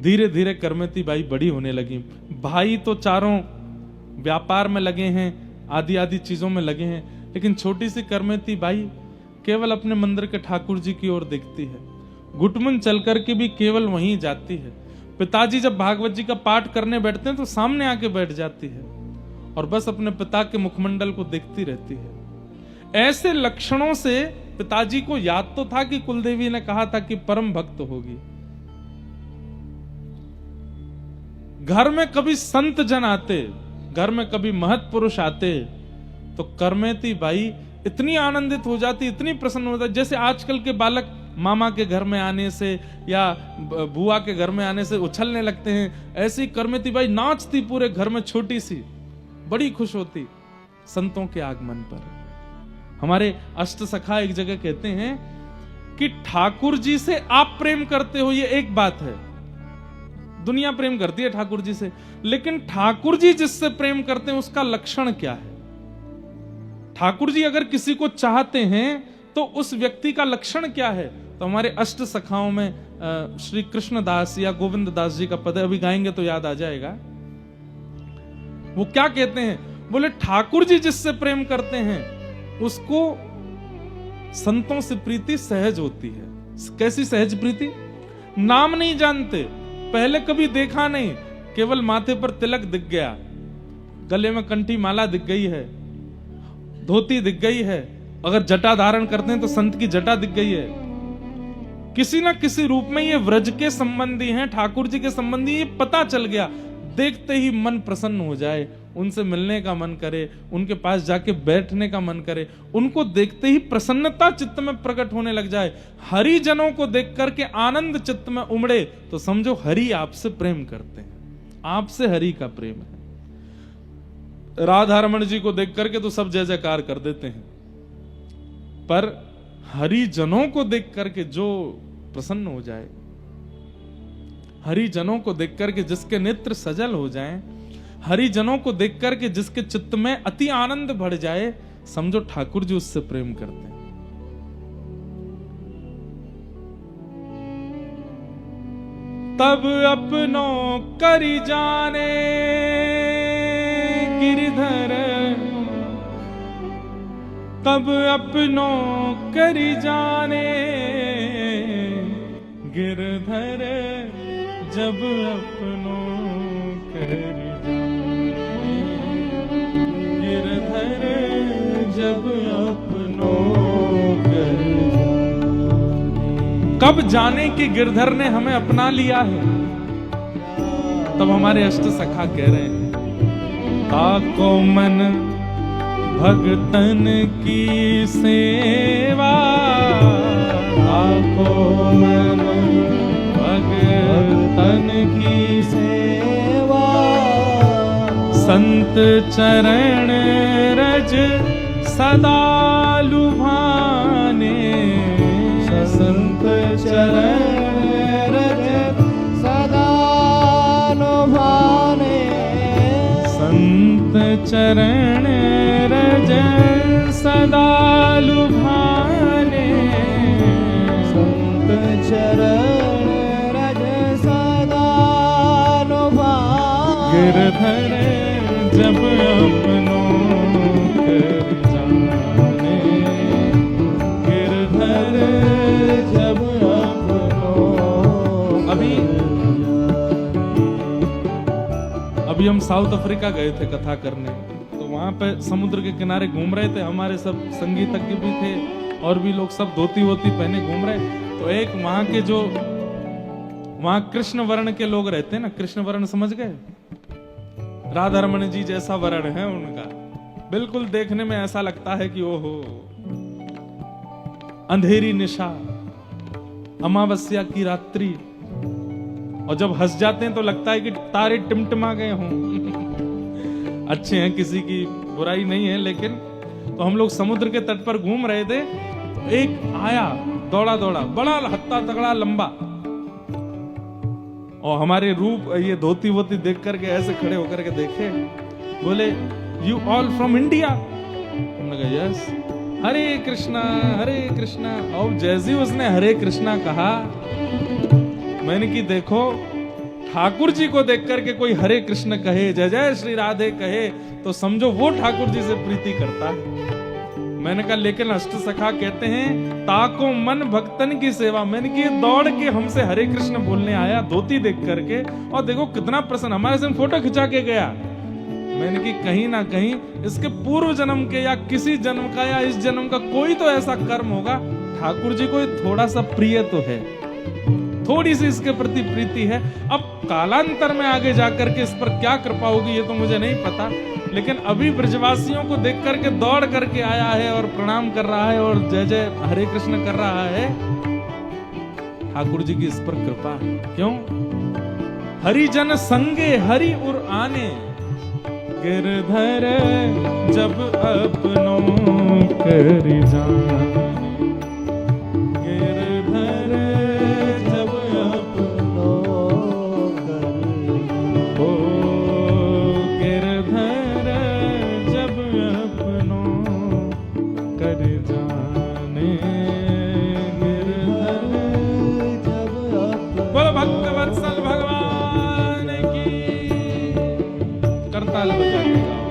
धीरे धीरे करमेती बाई बड़ी होने लगी। भाई तो चारों व्यापार में लगे हैं, आदि आदि चीजों में लगे हैं, लेकिन छोटी सी करमेती बाई केवल अपने मंदिर के ठाकुर जी की ओर देखती है। घुटमुन चल करके भी केवल वहीं जाती है। पिताजी जब भागवत जी का पाठ करने बैठते हैं तो सामने आके बैठ जाती है और बस अपने पिता के मुखमंडल को देखती रहती है। ऐसे लक्षणों से पिताजी को याद तो था कि कुलदेवी ने कहा था कि परम भक्त होगी। घर में कभी संत जन आते, घर में कभी महत पुरुष आते, तो करमेती बाई इतनी आनंदित हो जाती, इतनी प्रसन्न हो जाती, जैसे आजकल के बालक मामा के घर में आने से या बुआ के घर में आने से उछलने लगते हैं, ऐसे ही करमेती बाई नाचती पूरे घर में, छोटी सी, बड़ी खुश होती संतों के आगमन पर। हमारे अष्ट सखा एक जगह कहते हैं कि ठाकुर जी से आप प्रेम करते हो, ये एक बात है, दुनिया प्रेम करती है ठाकुर जी से, लेकिन ठाकुर जी जिससे प्रेम करते हैं उसका लक्षण क्या है? ठाकुर जी अगर किसी को चाहते हैं तो उस व्यक्ति का लक्षण क्या है? तो हमारे अष्ट सखाओं में श्री कृष्ण दास या गोविंद दास जी का पद अभी गाएंगे तो याद आ जाएगा। वो क्या कहते हैं? बोले ठाकुर जी जिससे प्रेम करते हैं उसको संतों से प्रीति सहज होती है। कैसी सहज प्रीति? नाम नहीं जानते, पहले कभी देखा नहीं, केवल माथे पर तिलक दिख गया, गले में कंठी माला दिख गई है, धोती दिख गई है, अगर जटा धारण करते हैं तो संत की जटा दिख गई है। किसी ना किसी रूप में ये व्रज के संबंधी हैं, ठाकुर जी के संबंधी, ये पता चल गया। देखते ही मन प्रसन्न हो जाए, उनसे मिलने का मन करे, उनके पास जाके बैठने का मन करे, उनको देखते ही प्रसन्नता चित्त में प्रकट होने लग जाए। हरि जनों को देख करके आनंद चित्त में उमड़े तो समझो हरि आपसे प्रेम करते हैं, आपसे हरि का प्रेम है। राधा रमण जी को देख करके तो सब जय जयकार कर देते हैं, पर हरि जनों को देख करके जो प्रसन्न हो जाए, हरि जनों को देख करके जिसके नेत्र सजल हो जाएं, हरि जनों को देख करके जिसके चित्त में अति आनंद बढ़ जाए, समझो ठाकुर जी उससे प्रेम करते हैं। तब अपनों करी जाने गिरधर, तब अपनों करी जाने गिरधर, जब अपनों करी जाने गिरधर, जब अपनों करी जाने। कब जाने कि गिरधर ने हमें अपना लिया है? तब हमारे अष्ट सखा कह रहे हैं, ताको मन भगतन की सेवा, ताको मन भगतन की सेवा, संत चरण रज सदा लुभाने, संत चरण रज सदा लुभाने, चरण रज सदा लुभाने, संत चरण रज सदा लुभाने, गिरधर जब अपनों कर जाने, गिरधर जब अपनों अभी हम साउथ अफ्रीका गए थे कथा करने, तो वहां पे समुद्र के किनारे घूम रहे थे, हमारे सब संगीतज्ञ भी थे और भी लोग सब धोती वोती पहने घूम रहे। तो एक वहां के जो वहां कृष्ण वर्ण के लोग रहते हैं ना, कृष्ण वर्ण समझ गए, राधा रमन जी जैसा वर्ण है उनका, बिल्कुल देखने में ऐसा लगता है कि ओहो, अंधेरी निशा, अमावस्या की रात्रि, और जब हंस जाते हैं तो लगता है कि तारे टिमटिमा गए हों। अच्छे हैं, किसी की बुराई नहीं है, लेकिन तो हम लोग समुद्र के तट पर घूम रहे थे, तो एक आया दौड़ा दौड़ा, बड़ा हत्ता तगड़ा लंबा, और हमारे रूप ये धोती वोती देख करके ऐसे खड़े होकर के देखे, बोले यू ऑल फ्रॉम इंडिया? हमने कहा यस। हरे कृष्णा। और जैसे ही उसने हरे कृष्णा कहा, मैंने कि देखो, ठाकुर जी को देख करके कोई हरे कृष्ण कहे, जय जय श्री राधे कहे, तो समझो वो ठाकुर जी से प्रीति करता है। मैंने कहा लेकिन अष्ट सखा कहते हैं ताको मन भक्तन की सेवा। मैंने कि दौड़ के हमसे हरे कृष्ण बोलने आया धोती देख करके, और देखो कितना प्रसन्न, हमारे संग फोटो खिंचा के गया। मैंने कि कहीं ना कहीं इसके पूर्व जन्म के या किसी जन्म का या इस जन्म का कोई तो ऐसा कर्म होगा, ठाकुर जी को थोड़ा सा प्रिय तो है, थोड़ी सी इसके प्रति प्रीति है। अब कालांतर में आगे जाकर के इस पर क्या कृपा होगी ये तो मुझे नहीं पता, लेकिन अभी ब्रजवासियों को देख करके दौड़ करके आया है और प्रणाम कर रहा है और जय जय हरे कृष्ण कर रहा है। ठाकुर जी की इस पर कृपा है। क्यों? हरिजन संगे हरि उर आने, गिरधर जब अपनों कर जाने, गिरधर जब अपनों कर, ओ गिरधर जब अपनों कर जाने, गिरधर जब अपनों। बोलो भक्त वत्सल भगवान की। करताल बजा के गाओ।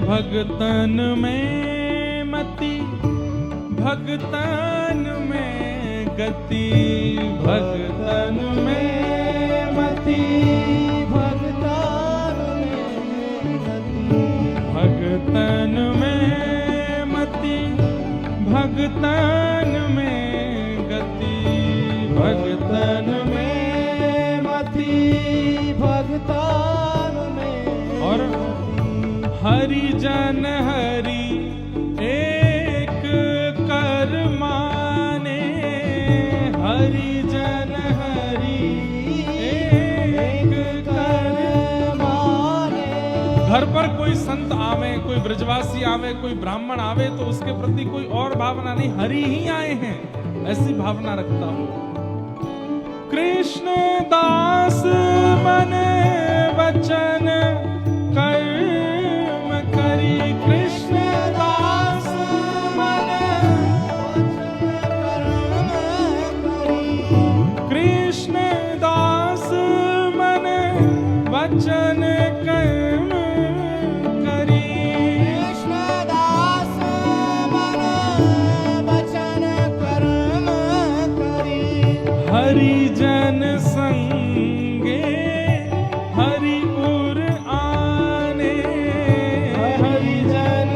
भगतन में मति, भगतन में गति, भगतन में मति, भगतान में गति, भगतन में मति, भगतन में गति, भगतन में मति, भगतान में। और हरिजन हरि एक कर माने, हरिजन हरि एक कर माने। घर पर कोई संत आवे, कोई ब्रजवासी आवे, कोई ब्राह्मण आवे तो उसके प्रति कोई और भावना नहीं, हरि ही आए हैं ऐसी भावना रखता हूं। कृष्ण दास मन वचन कर्म करी, कृष्ण दास मन कृष्ण दास मन वचन कर्म करी, कृष्ण दास मन वचन कर्म करी। हरिजन संगे हरि उर आने, हरिजन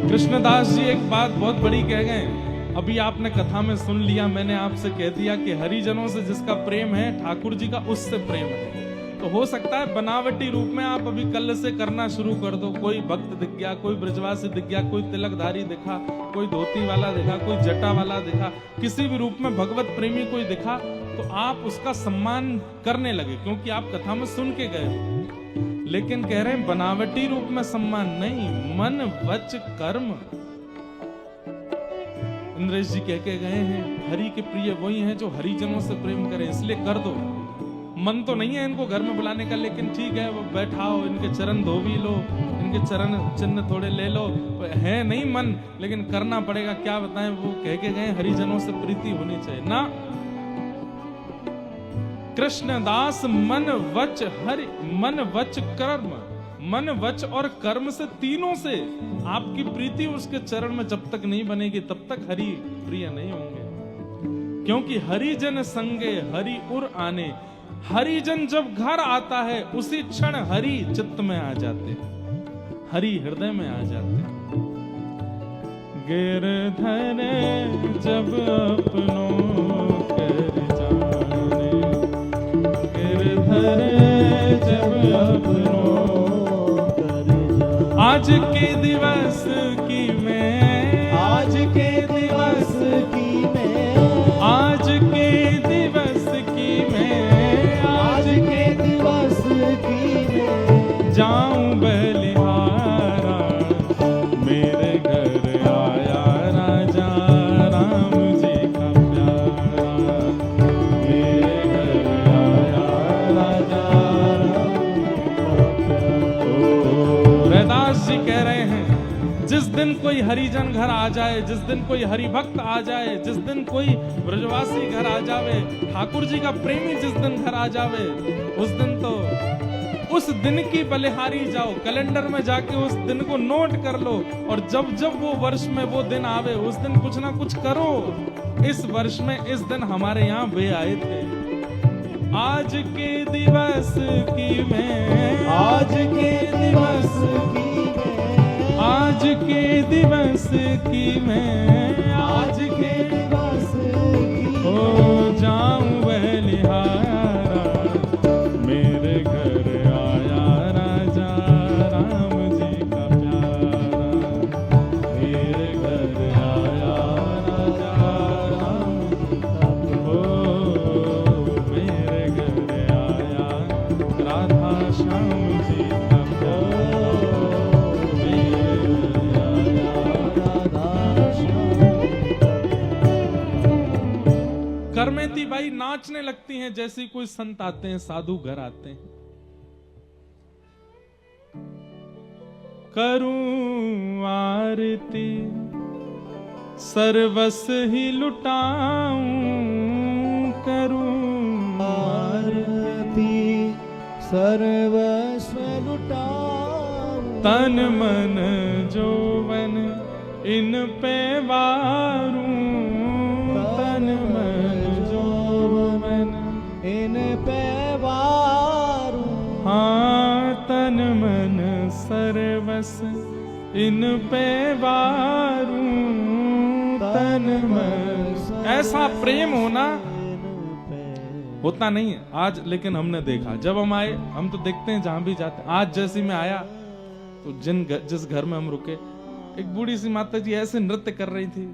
कृष्णदास जी एक बात बहुत बड़ी कह गए। अभी आपने कथा में सुन लिया, मैंने आपसे कह दिया कि हरिजनों से जिसका प्रेम है, ठाकुर जी का उससे प्रेम है। तो हो सकता है बनावटी रूप में आप अभी कल से करना शुरू कर दो। कोई भक्त दिख गया, कोई ब्रजवासी दिख गया, कोई तिलकधारी दिखा, कोई धोती वाला दिखा, कोई जटा वाला दिखा, किसी भी रूप में भगवत प्रेमी कोई दिखा, तो आप उसका सम्मान करने लगे क्योंकि आप कथा में सुन के गए हो। लेकिन कह रहे हैं बनावटी रूप में सम्मान नहीं, मन वच कर्म। इंद्रेश जी कह के गए हैं हरि के प्रिय वही हैं जो हरिजनों से प्रेम करें, इसलिए कर दो। मन तो नहीं है इनको घर में बुलाने का, लेकिन ठीक है वो बैठाओ, इनके चरण धो भी लो, इनके चरण चिन्ह थोड़े ले लो, है नहीं मन, लेकिन करना पड़ेगा। क्या बताएं, वो कह के गए हरिजनों से प्रीति होनी चाहिए ना। कृष्णदास मन वच हरि, मन वच कर्म, मन वच और कर्म से, तीनों से आपकी प्रीति उसके चरण में जब तक नहीं बनेगी तब तक हरि प्रिय नहीं होंगे। क्योंकि हरिजन संगे हरि उर आने, हरिजन जब घर आता है उसी क्षण हरि चित्त में आ जाते, हरि हृदय में आ जाते। गिरधर जब अपनों कर जाने, गिरधर जब अपनों कर जाने। आज के दिवस की मैं, आज के दिवस की मैं, आज के दिवस की मैं, आज के दिवस की मैं, जाऊं बलिहारा, मेरे घर आया राजा राम जी का प्यारा, मेरे घर आया राजा राम जी का प्यारा। रैदास जी कह रहे हैं जिस दिन कोई हरिजन घर आ जाए, जिस दिन कोई हरिभक्त आ जाए, जिस दिन कोई ब्रजवासी घर आ जावे, ठाकुर जी का प्रेमी जिस दिन घर आ जावे, उस दिन तो उस दिन की बलिहारी जाओ, कैलेंडर में जाके उस दिन को नोट कर लो, और जब जब वो वर्ष में वो दिन आवे उस दिन कुछ ना कुछ करो। इस वर्ष में इस दिन हमारे यहाँ वे आए थे। आज के दिवस की मैं, आज के दिवस की मैं, आज के दिवस की मैं, आज के दिवस की हो जाऊं बलिहारा, मेरे घर आया राजा राम जी का प्यारा, मेरे घर आया राजा राम जी का प्यारा, मेरे घर आया राधा श्याम जी का प्यारा, मेरे घर आया राधा श्याम। करमेती बाई नाचने लगती हैं जैसे कोई संत आते हैं, साधु घर आते हैं। करूं आरती सर्वस ही लुटाऊं, करूं आरती सर्वस्व लुटाऊं, तन मन जोवन इन पे वारूं, तन मन जोवन इन पे वारूं, हाँ तन मन सर्वस इन पे वारूं, तन मन। ऐसा प्रेम होना होता नहीं है आज, लेकिन हमने देखा जब हम आए, हम तो देखते हैं जहां भी जाते हैं। आज जैसे मैं आया तो जिस घर में हम रुके, एक बूढ़ी सी माता जी ऐसे नृत्य कर रही थी,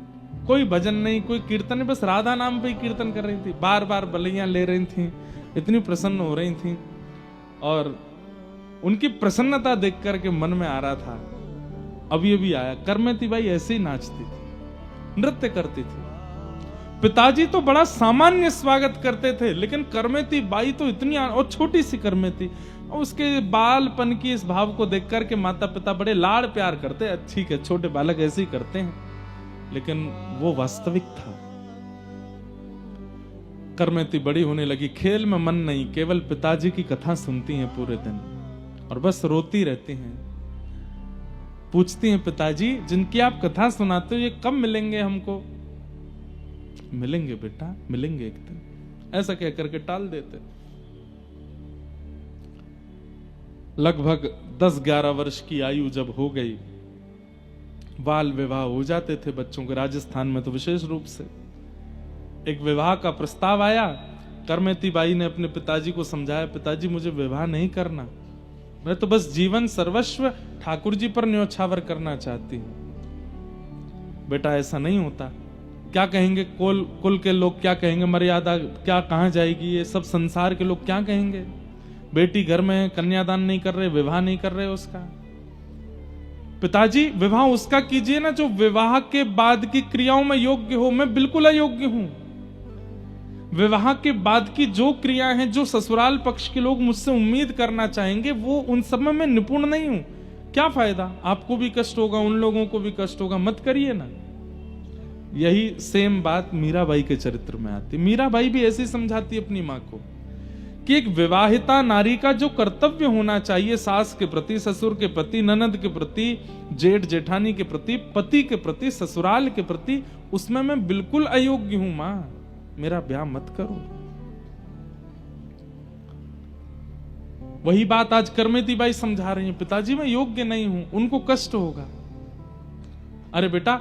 कोई भजन नहीं, कोई कीर्तन नहीं, बस राधा नाम पे ही कीर्तन कर रही थी, बार बार बलियां ले रही थी, इतनी प्रसन्न हो रही थी। और उनकी प्रसन्नता देख करके मन में आ रहा था, अभी अभी आया, करमेती बाई ऐसे ही नाचती थी, नृत्य करती थी। पिताजी तो बड़ा सामान्य स्वागत करते थे, लेकिन करमेती बाई तो इतनी, और छोटी सी करमेती, उसके बालपन की इस भाव को देख करके माता पिता बड़े लाड़ प्यार करते हैं। ठीक है, छोटे बालक ऐसे ही करते हैं, लेकिन वो वास्तविक था। करमेती बड़ी होने लगी, खेल में मन नहीं, केवल पिताजी की कथा सुनती हैं पूरे दिन और बस रोती रहती हैं। पूछती हैं पिताजी जिनकी आप कथा सुनाते हो ये कब मिलेंगे हमको? मिलेंगे बेटा, मिलेंगे एक दिन, ऐसा कह करके टाल देते। लगभग 10-11 वर्ष की आयु जब हो गई, बाल विवाह हो जाते थे बच्चों के, राजस्थान में तो विशेष रूप से। एक विवाह का प्रस्ताव आया, करमेती बाई ने अपने पिताजी को समझाया, पिताजी मुझे विवाह नहीं करना, मैं तो बस जीवन सर्वस्व ठाकुर जी पर न्योछावर करना चाहती हूं। बेटा ऐसा नहीं होता, क्या कहेंगे कुल के लोग, क्या कहेंगे, मर्यादा क्या कहां जाएगी, ये सब संसार के लोग क्या कहेंगे, बेटी घर में है, कन्यादान नहीं कर रहे, विवाह नहीं कर रहे उसका। पिताजी विवाह उसका कीजिए ना जो विवाह के बाद की क्रियाओं में योग्य हो, मैं बिल्कुल अयोग्य हूं। विवाह के बाद की जो क्रियाएं हैं, जो ससुराल पक्ष के लोग मुझसे उम्मीद करना चाहेंगे, वो उन सब में मैं निपुण नहीं हूं। क्या फायदा, आपको भी कष्ट होगा, उन लोगों को भी कष्ट होगा, मत करिए ना। यही सेम बात मीराबाई के चरित्र में आती। मीराबाई भी ऐसी समझाती अपनी मां को कि एक विवाहिता नारी का जो कर्तव्य होना चाहिए सास के प्रति, ससुर के प्रति, ननद के प्रति, जेठ जेठानी के प्रति, पति के प्रति, ससुराल के प्रति, उसमें मैं बिल्कुल अयोग्य हूं मां, मेरा ब्याह मत करो। वही बात आज करमेती बाई समझा रही है, पिताजी मैं योग्य नहीं हूं, उनको कष्ट होगा। अरे बेटा,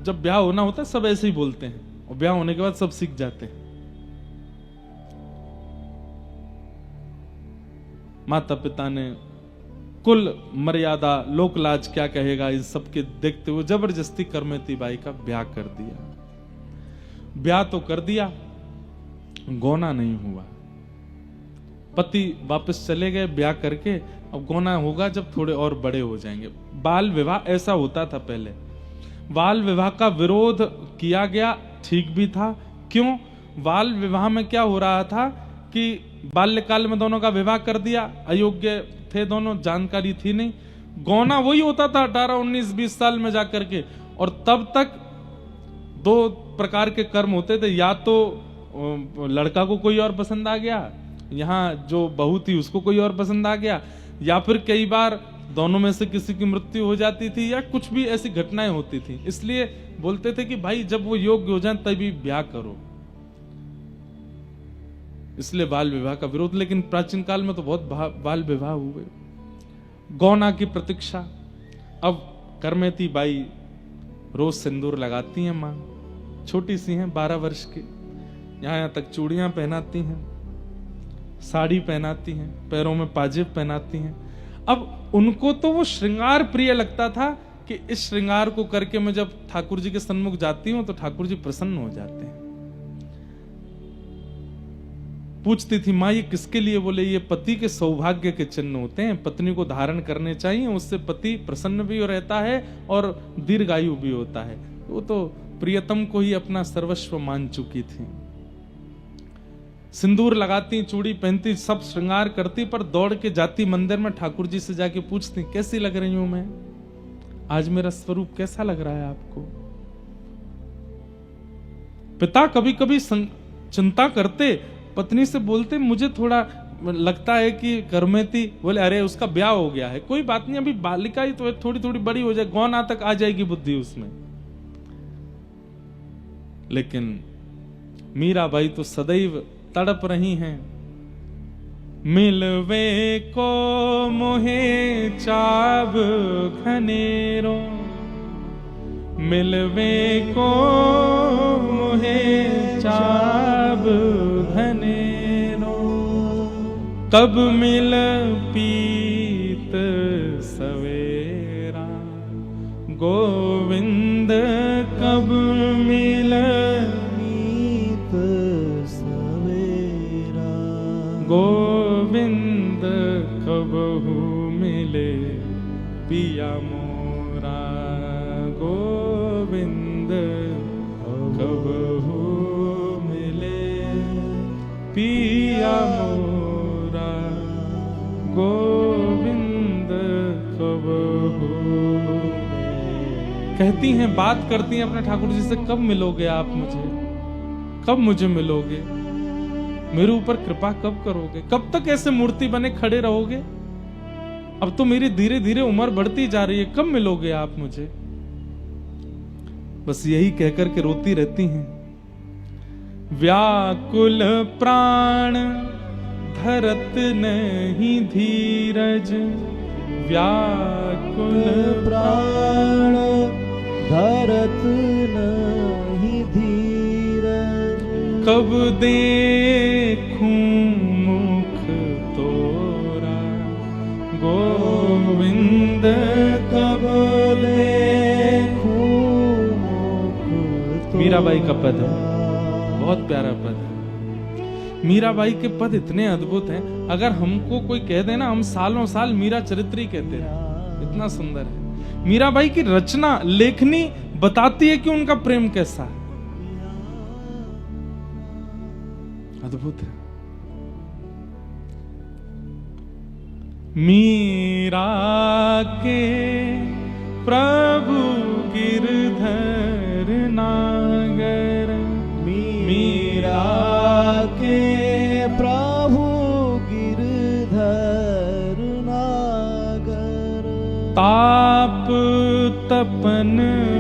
जब ब्याह होना होता है सब ऐसे ही बोलते हैं, और ब्याह होने के बाद सब सीख जाते हैं। माता पिता ने कुल मर्यादा, लोक लाज क्या कहेगा, इस सब के देखते हुए जबरदस्ती करमेती बाई का ब्याह कर दिया। ब्याह तो कर दिया, गौना नहीं हुआ। पति वापस चले गए ब्याह करके, अब गौना होगा जब थोड़े और बड़े हो जाएंगे। बाल विवाह ऐसा होता था पहले, बाल विवाह का विरोध किया गया, ठीक भी था। क्यों? बाल विवाह में क्या हो रहा था कि बाल्यकाल में दोनों का विवाह कर दिया, अयोग्य थे दोनों, जानकारी थी नहीं। गौना वही होता था 18, 19, 20 साल में जाकर के, और तब तक दो प्रकार के कर्म होते थे, या तो लड़का को कोई और पसंद आ गया, यहाँ जो बहू थी उसको कोई और पसंद आ गया, या फिर कई बार दोनों में से किसी की मृत्यु हो जाती थी, या कुछ भी ऐसी घटनाएं होती थी। इसलिए बोलते थे कि भाई जब वो योग्य हो जाए तभी ब्याह करो, इसलिए बाल विवाह का विरोध। लेकिन प्राचीन काल में तो बहुत बाल विवाह हुए। गौना की प्रतीक्षा, अब करमेती बाई रोज सिंदूर लगाती हैं मां, छोटी सी हैं 12 वर्ष की, यहां तक चूड़ियां पहनाती हैं, साड़ी पहनाती हैं, पैरों में पाजेब पहनाती हैं। अब उनको तो वो श्रृंगार प्रिय लगता था कि इस श्रृंगार को करके मैं जब ठाकुर जी के सन्मुख जाती हूं तो ठाकुर जी प्रसन्न हो जाते हैं। पूछती थी माँ ये किसके लिए? बोले ये पति के सौभाग्य के चिन्ह होते हैं, पत्नी को धारण करने चाहिए, उससे पति प्रसन्न भी रहता है और दीर्घायु भी होता है। वो तो प्रियतम को ही अपना सर्वस्व मान चुकी थी। सिंदूर लगाती, चूड़ी पहनती, सब श्रृंगार करती, पर दौड़ के जाती मंदिर में, ठाकुर जी से जाके पूछती कैसी लग रही हूं मैं, आज मेरा स्वरूप कैसा लग रहा है आपको? पिता कभी कभी चिंता करते, पत्नी से बोलते मुझे थोड़ा लगता है कि करमेती, बोले अरे उसका ब्याह हो गया है, कोई बात नहीं, अभी बालिका ही तो है, थोड़ी थोड़ी बड़ी हो जाए, गौना तक आ जाएगी बुद्धि उसमें। लेकिन मीराबाई तो सदैव तड़प रही हैं, मिलवे को मोहे चाब घनेरो, मिलवे को मोहे चाब घनेरो, कब मिल पीत सवेरा, गोविंद कब मिल पीत सवेरा, गोविंद कबहू मिले पिया मोरा, गोविंद कबहू मिले पिया मोरा, गोविंद कबहू। कहती हैं, बात करती हैं अपने ठाकुर जी से, कब मिलोगे आप मुझे, कब मुझे मिलोगे, मेरे ऊपर कृपा कब करोगे, कब तक ऐसे मूर्ति बने खड़े रहोगे? अब तो मेरी धीरे धीरे उम्र बढ़ती जा रही है, कब मिलोगे आप मुझे? बस यही कहकर के रोती रहती हैं। व्याकुल प्राण धरत नहीं धीरज, व्याकुल प्राण होत नहीं धीरज। कब देखूं मुख तोरा गोविंद, कब देखूं मुख तोरा। मीराबाई का पद है, बहुत प्यारा पद है। मीराबाई के पद इतने अद्भुत हैं, अगर हमको कोई कह देना हम सालों साल मीरा चरित्र ही कहते हैं, इतना सुंदर है। मीराबाई की रचना लेखनी बताती है कि उनका प्रेम कैसा है, अद्भुत है। मीरा के प्रभु गिरधर नागर, मीरा के प्रभु गिरधर नागर। ताप तपन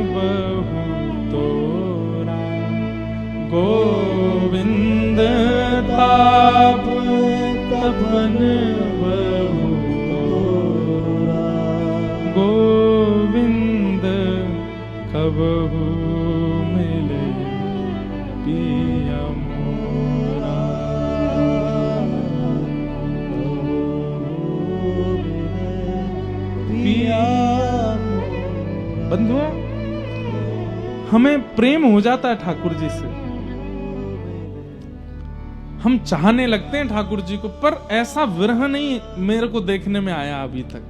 बहु तोरा गोविंद, ताप तपन बहु तोरा गोविंद, कबहु मिले पिया मोरा। पिया बंधुओं, हमें प्रेम हो जाता है ठाकुर जी से, हम चाहने लगते हैं ठाकुर जी को, पर ऐसा विरह नहीं मेरे को देखने में आया अभी तक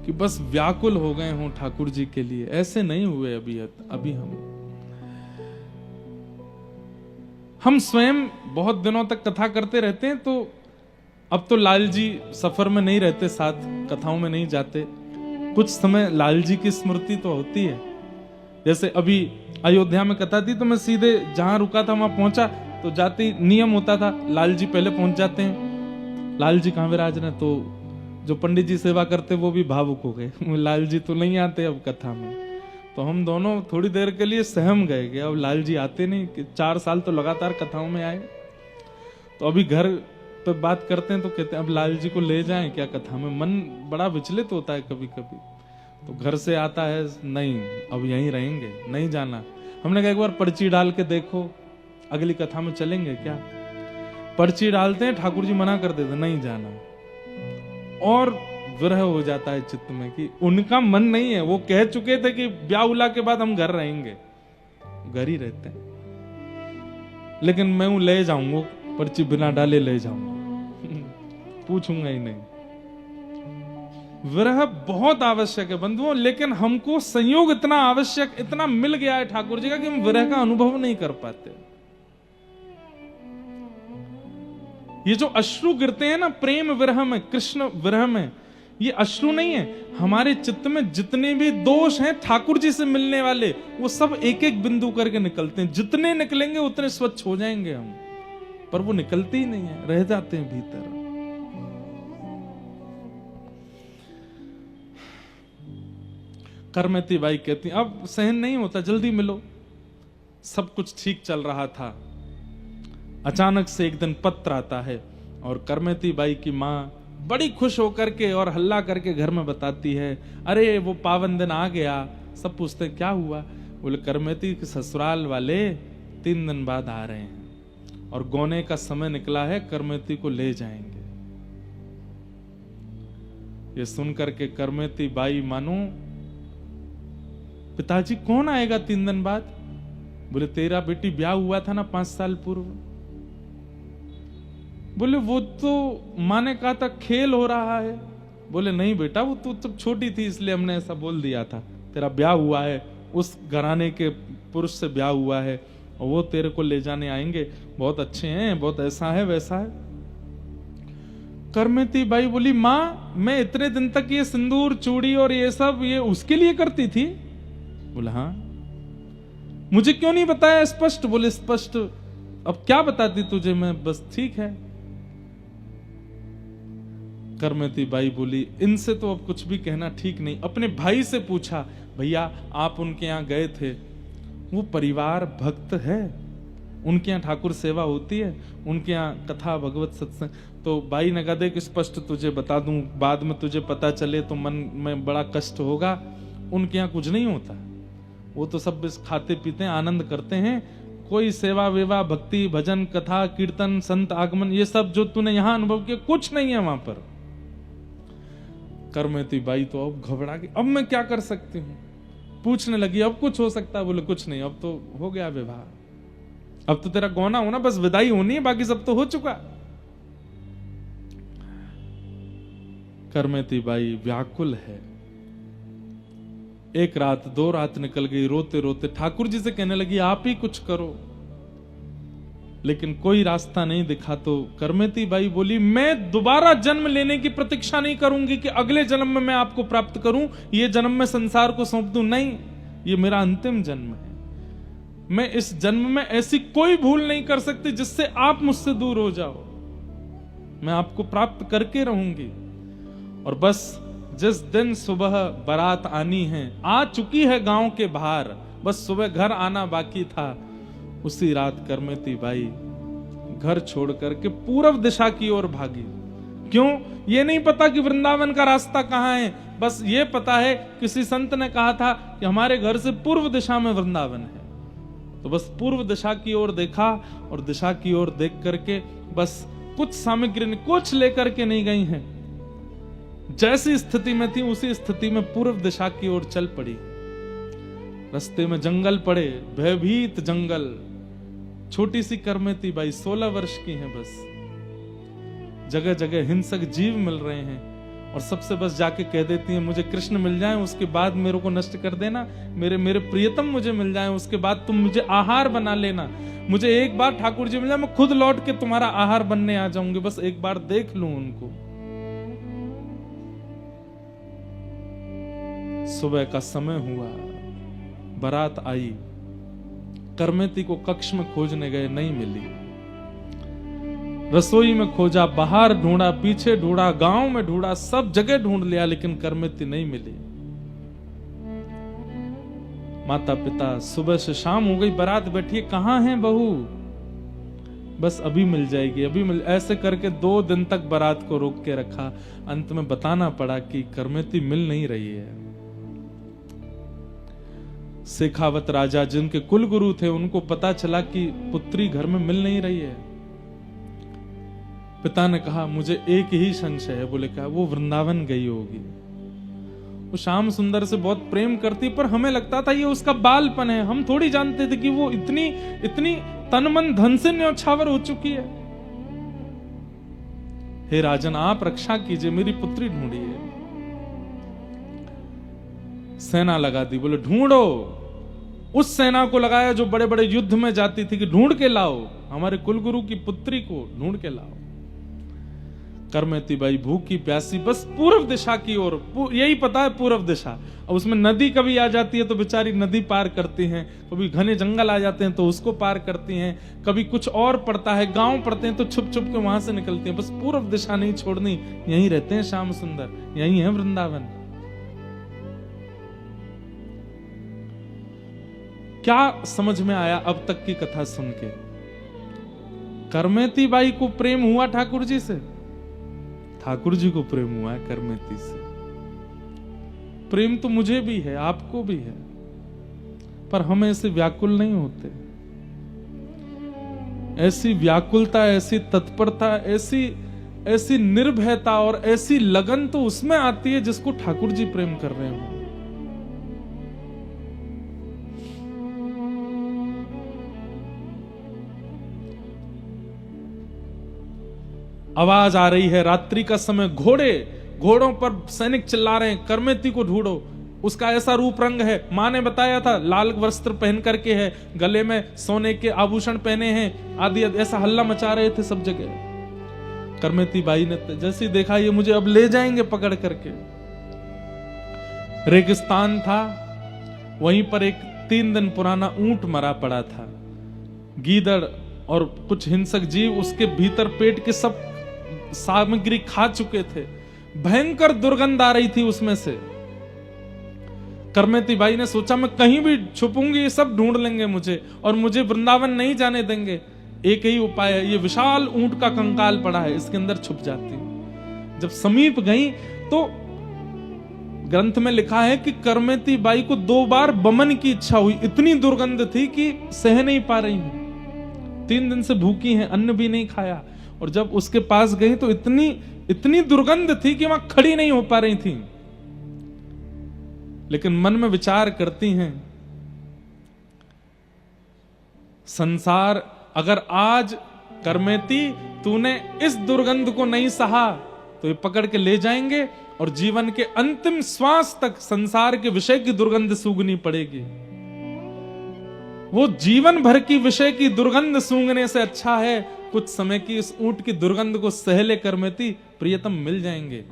कि बस व्याकुल हो गए हों ठाकुर जी के लिए। ऐसे नहीं हुए अभी हम स्वयं बहुत दिनों तक कथा करते रहते हैं, तो अब तो लाल जी सफर में नहीं रहते, साथ कथाओं में नहीं जाते। कुछ समय लाल जी की स्मृति तो होती है। जैसे अभी अयोध्या में कथा थी, तो मैं सीधे जहां रुका था वहां पहुंचा, तो जाते ही नियम होता था लाल जी पहले पहुंच जाते हैं। लाल जी कहां विराज रहे, तो जो पंडित जी सेवा करते वो भी भावुक हो गए, लाल जी तो नहीं आते अब कथा में। तो हम दोनों थोड़ी देर के लिए सहम गए कि अब लाल जी आते नहीं, कि 4 साल तो लगातार कथाओं में आए। तो अभी घर पे बात करते हैं तो कहते हैं अब लाल जी को ले जाएं क्या कथा में। मन बड़ा विचलित होता है कभी कभी। तो घर से आता है, नहीं अब यहीं रहेंगे, नहीं जाना। हमने कहा एक बार पर्ची डाल के देखो, अगली कथा में चलेंगे क्या। पर्ची डालते हैं, ठाकुर जी मना कर देते नहीं जाना, और विरह हो जाता है चित्त में कि उनका मन नहीं है। वो कह चुके थे कि ब्याह उला के बाद हम घर रहेंगे, घर ही रहते हैं, लेकिन मैं हूं ले जाऊंगा, पर्ची बिना डाले ले जाऊंगा, पूछूंगा ही नहीं। विरह बहुत आवश्यक है बंधुओं, लेकिन हमको संयोग इतना आवश्यक, इतना मिल गया है ठाकुर जी का कि हम विरह का अनुभव नहीं कर पाते। ये जो अश्रु गिरते हैं ना प्रेम विरह में, कृष्ण विरह में, ये अश्रु नहीं है। हमारे चित्त में जितने भी दोष हैं ठाकुर जी से मिलने वाले, वो सब एक एक बिंदु करके निकलते हैं। जितने निकलेंगे उतने स्वच्छ हो जाएंगे हम, पर वो निकलते ही नहीं है, रह जाते हैं भीतर। करमती बाई कहती अब सहन नहीं होता, जल्दी मिलो। सब कुछ ठीक चल रहा था, अचानक से एक दिन पत्र आता है और करमती बाई की माँ बड़ी खुश होकर के और हल्ला करके घर में बताती है, अरे वो पावन दिन आ गया। सब पूछते हैं क्या हुआ। बोले करमती के ससुराल वाले 3 दिन बाद आ रहे हैं और गौने का समय निकला है, करमती को ले जाएंगे। ये सुन करके करमती बाई मानो, पिताजी कौन आएगा 3 दिन बाद। बोले तेरा बेटी ब्याह हुआ था ना 5 साल पूर्व। बोले वो तो माँ ने कहा था खेल हो रहा है। बोले नहीं बेटा, वो तो तब छोटी थी इसलिए हमने ऐसा बोल दिया था। तेरा ब्याह हुआ है, उस घराने के पुरुष से ब्याह हुआ है और वो तेरे को ले जाने आएंगे, बहुत अच्छे हैं, बहुत ऐसा है वैसा है। करमती बाई बोली माँ मैं इतने दिन तक ये सिंदूर चूड़ी और ये सब ये उसके लिए करती थी। बोला हाँ, मुझे क्यों नहीं बताया स्पष्ट। बोले स्पष्ट अब क्या बताती तुझे मैं, बस ठीक है। करमती बाई बोली इनसे तो अब कुछ भी कहना ठीक नहीं। अपने भाई से पूछा, भैया आप उनके यहाँ गए थे, वो परिवार भक्त है, उनके यहाँ ठाकुर सेवा होती है, उनके यहाँ कथा भगवत सत्संग। तो बाई ने कहा देख स्पष्ट तुझे बता दूं, बाद में तुझे पता चले तो मन में बड़ा कष्ट होगा, उनके यहाँ कुछ नहीं होता। वो तो सब बस खाते पीते हैं, आनंद करते हैं। कोई सेवा वेवा भक्ति भजन कथा कीर्तन संत आगमन ये सब जो तूने यहां अनुभव किया कुछ नहीं है वहां पर। करमेती बाई तो अब घबरा गई, अब मैं क्या कर सकती हूँ। पूछने लगी अब कुछ हो सकता है? बोले कुछ नहीं, अब तो हो गया विवाह, अब तो तेरा गौना होना, बस विदाई होनी है, बाकी सब तो हो चुका। करमेती बाई व्याकुल है। एक रात दो रात निकल गई, रोते रोते ठाकुर जी से कहने लगी आप ही कुछ करो, लेकिन कोई रास्ता नहीं दिखा। तो करमेती बाई बोली मैं दोबारा जन्म लेने की प्रतीक्षा नहीं करूंगी कि अगले जन्म में मैं आपको प्राप्त करूं, ये जन्म में संसार को सौंप दूं, नहीं, ये मेरा अंतिम जन्म है। मैं इस जन्म में ऐसी कोई भूल नहीं कर सकती जिससे आप मुझसे दूर हो जाओ, मैं आपको प्राप्त करके रहूंगी। और बस जिस दिन सुबह बारात आनी है, आ चुकी है गांव के बाहर, बस सुबह घर आना बाकी था, उसी रात करमेती बाई घर छोड़ करके पूर्व दिशा की ओर भागी। क्यों? ये नहीं पता कि वृंदावन का रास्ता कहां है, बस ये पता है किसी संत ने कहा था कि हमारे घर से पूर्व दिशा में वृंदावन है। तो बस पूर्व दिशा की ओर देखा और दिशा की ओर देख करके बस कुछ सामग्री कुछ लेकर के नहीं गई हैं, जैसी स्थिति में थी उसी स्थिति में पूर्व दिशा की ओर चल पड़ी। रास्ते में जंगल पड़े, भयभीत जंगल। छोटी सी करमेती बाई 16 वर्ष की हैं, बस जगह जगह हिंसक जीव मिल रहे हैं और सबसे बस जाके कह देती हैं मुझे कृष्ण मिल जाए उसके बाद मेरे को नष्ट कर देना, मेरे प्रियतम मुझे मिल जाए उसके बाद तुम मुझे आहार बना लेना, मुझे एक बार ठाकुर जी मिल जाए मैं खुद लौट के तुम्हारा आहार बनने आ जाऊंगी, बस एक बार देख लूं उनको। सुबह का समय हुआ, बारात आई, करमेती को कक्ष में खोजने गए, नहीं मिली। रसोई में खोजा, बाहर ढूंढा, पीछे ढूंढा, गांव में ढूंढा, सब जगह ढूंढ लिया, लेकिन करमेती नहीं मिली। माता पिता, सुबह से शाम हो गई, बारात बैठी है, कहां है बहू? बस अभी मिल जाएगी, अभी मिल, ऐसे करके 2 दिन तक बारात को रोक के रखा। अंत में बताना पड़ा कि करमेती मिल नहीं रही है। शेखावत राजा जिनके कुल गुरु थे उनको पता चला कि पुत्री घर में मिल नहीं रही है। पिता ने कहा मुझे एक ही संशय है। बोले क्या? वो वृंदावन गई होगी। वो श्याम सुंदर से बहुत प्रेम करती, पर हमें लगता था ये उसका बालपन है, हम थोड़ी जानते थे कि वो इतनी तन मन धन से न्यौछावर हो चुकी है। हे राजन आप रक्षा कीजिए, मेरी पुत्री ढूंढी है। सेना लगा दी, बोले ढूंढो। उस सेना को लगाया जो बड़े बड़े युद्ध में जाती थी कि ढूंढ के लाओ, हमारे कुलगुरु की पुत्री को ढूंढ के लाओ। करमेती बाई भूखी प्यासी बस पूर्व दिशा की ओर, यही पता है पूर्व दिशा। अब उसमें नदी कभी आ जाती है तो बेचारी नदी पार करती हैं, कभी घने जंगल आ जाते हैं तो उसको पार करती हैं, कभी कुछ और पड़ता है, गांव पड़ते हैं तो छुप छुप के वहां से निकलती हैं। बस पूर्व दिशा नहीं छोड़नी, यहीं रहते हैं श्याम सुंदर, यहीं है वृंदावन। क्या समझ में आया अब तक की कथा सुन के? करमेती बाई को प्रेम हुआ ठाकुर जी से, ठाकुर जी को प्रेम हुआ है करमेती से। प्रेम तो मुझे भी है, आपको भी है, पर हम ऐसे व्याकुल नहीं होते। ऐसी व्याकुलता, ऐसी तत्परता, ऐसी निर्भयता और ऐसी लगन तो उसमें आती है जिसको ठाकुर जी प्रेम कर रहे हो। आवाज आ रही है, रात्रि का समय, घोड़ों पर सैनिक चिल्ला रहे हैं, करमेती को ढूंढो। उसका ऐसा रूप रंग है, मां ने बताया था, लाल वस्त्र पहन करके है, गले में सोने के आभूषण पहने हैं, आदि ऐसा हल्ला मचा रहे थे सब जगह। करमेती बाई ने जैसे ही देखा ये मुझे अब ले जाएंगे पकड़ करके। रेगिस्तान था, वहीं पर एक 3 दिन पुराना ऊंट मरा पड़ा था। गीदड़ और कुछ हिंसक जीव उसके भीतर पेट के सब सामग्री खा चुके थे। भयंकर दुर्गंध आ रही थी उसमें से। करमेती बाई ने सोचा मैं कहीं भी छुपूंगी, ये सब ढूंढ लेंगे मुझे और मुझे वृंदावन नहीं जाने देंगे। एक ही उपाय है, ये विशाल ऊंट का कंकाल पड़ा है, इसके अंदर छुप जाती हूं। जब समीप गई तो ग्रंथ में लिखा है कि करमेती बाई को 2 बार बमन की इच्छा हुई, इतनी दुर्गंध थी कि सह नहीं पा रही हूं, 3 दिन से भूखी हैं, अन्न भी नहीं खाया। और जब उसके पास गई तो इतनी दुर्गंध थी कि वहां खड़ी नहीं हो पा रही थी। लेकिन मन में विचार करती हैं, संसार, अगर आज करमेती तूने इस दुर्गंध को नहीं सहा तो ये पकड़ के ले जाएंगे और जीवन के अंतिम श्वास तक संसार के विषय की दुर्गंध सूंघनी पड़ेगी। वो जीवन भर की विषय की दुर्गंध सूंघने से अच्छा है कुछ समय की इस ऊंट की दुर्गंध को सहले करमेती प्रियतम मिल जाएंगे।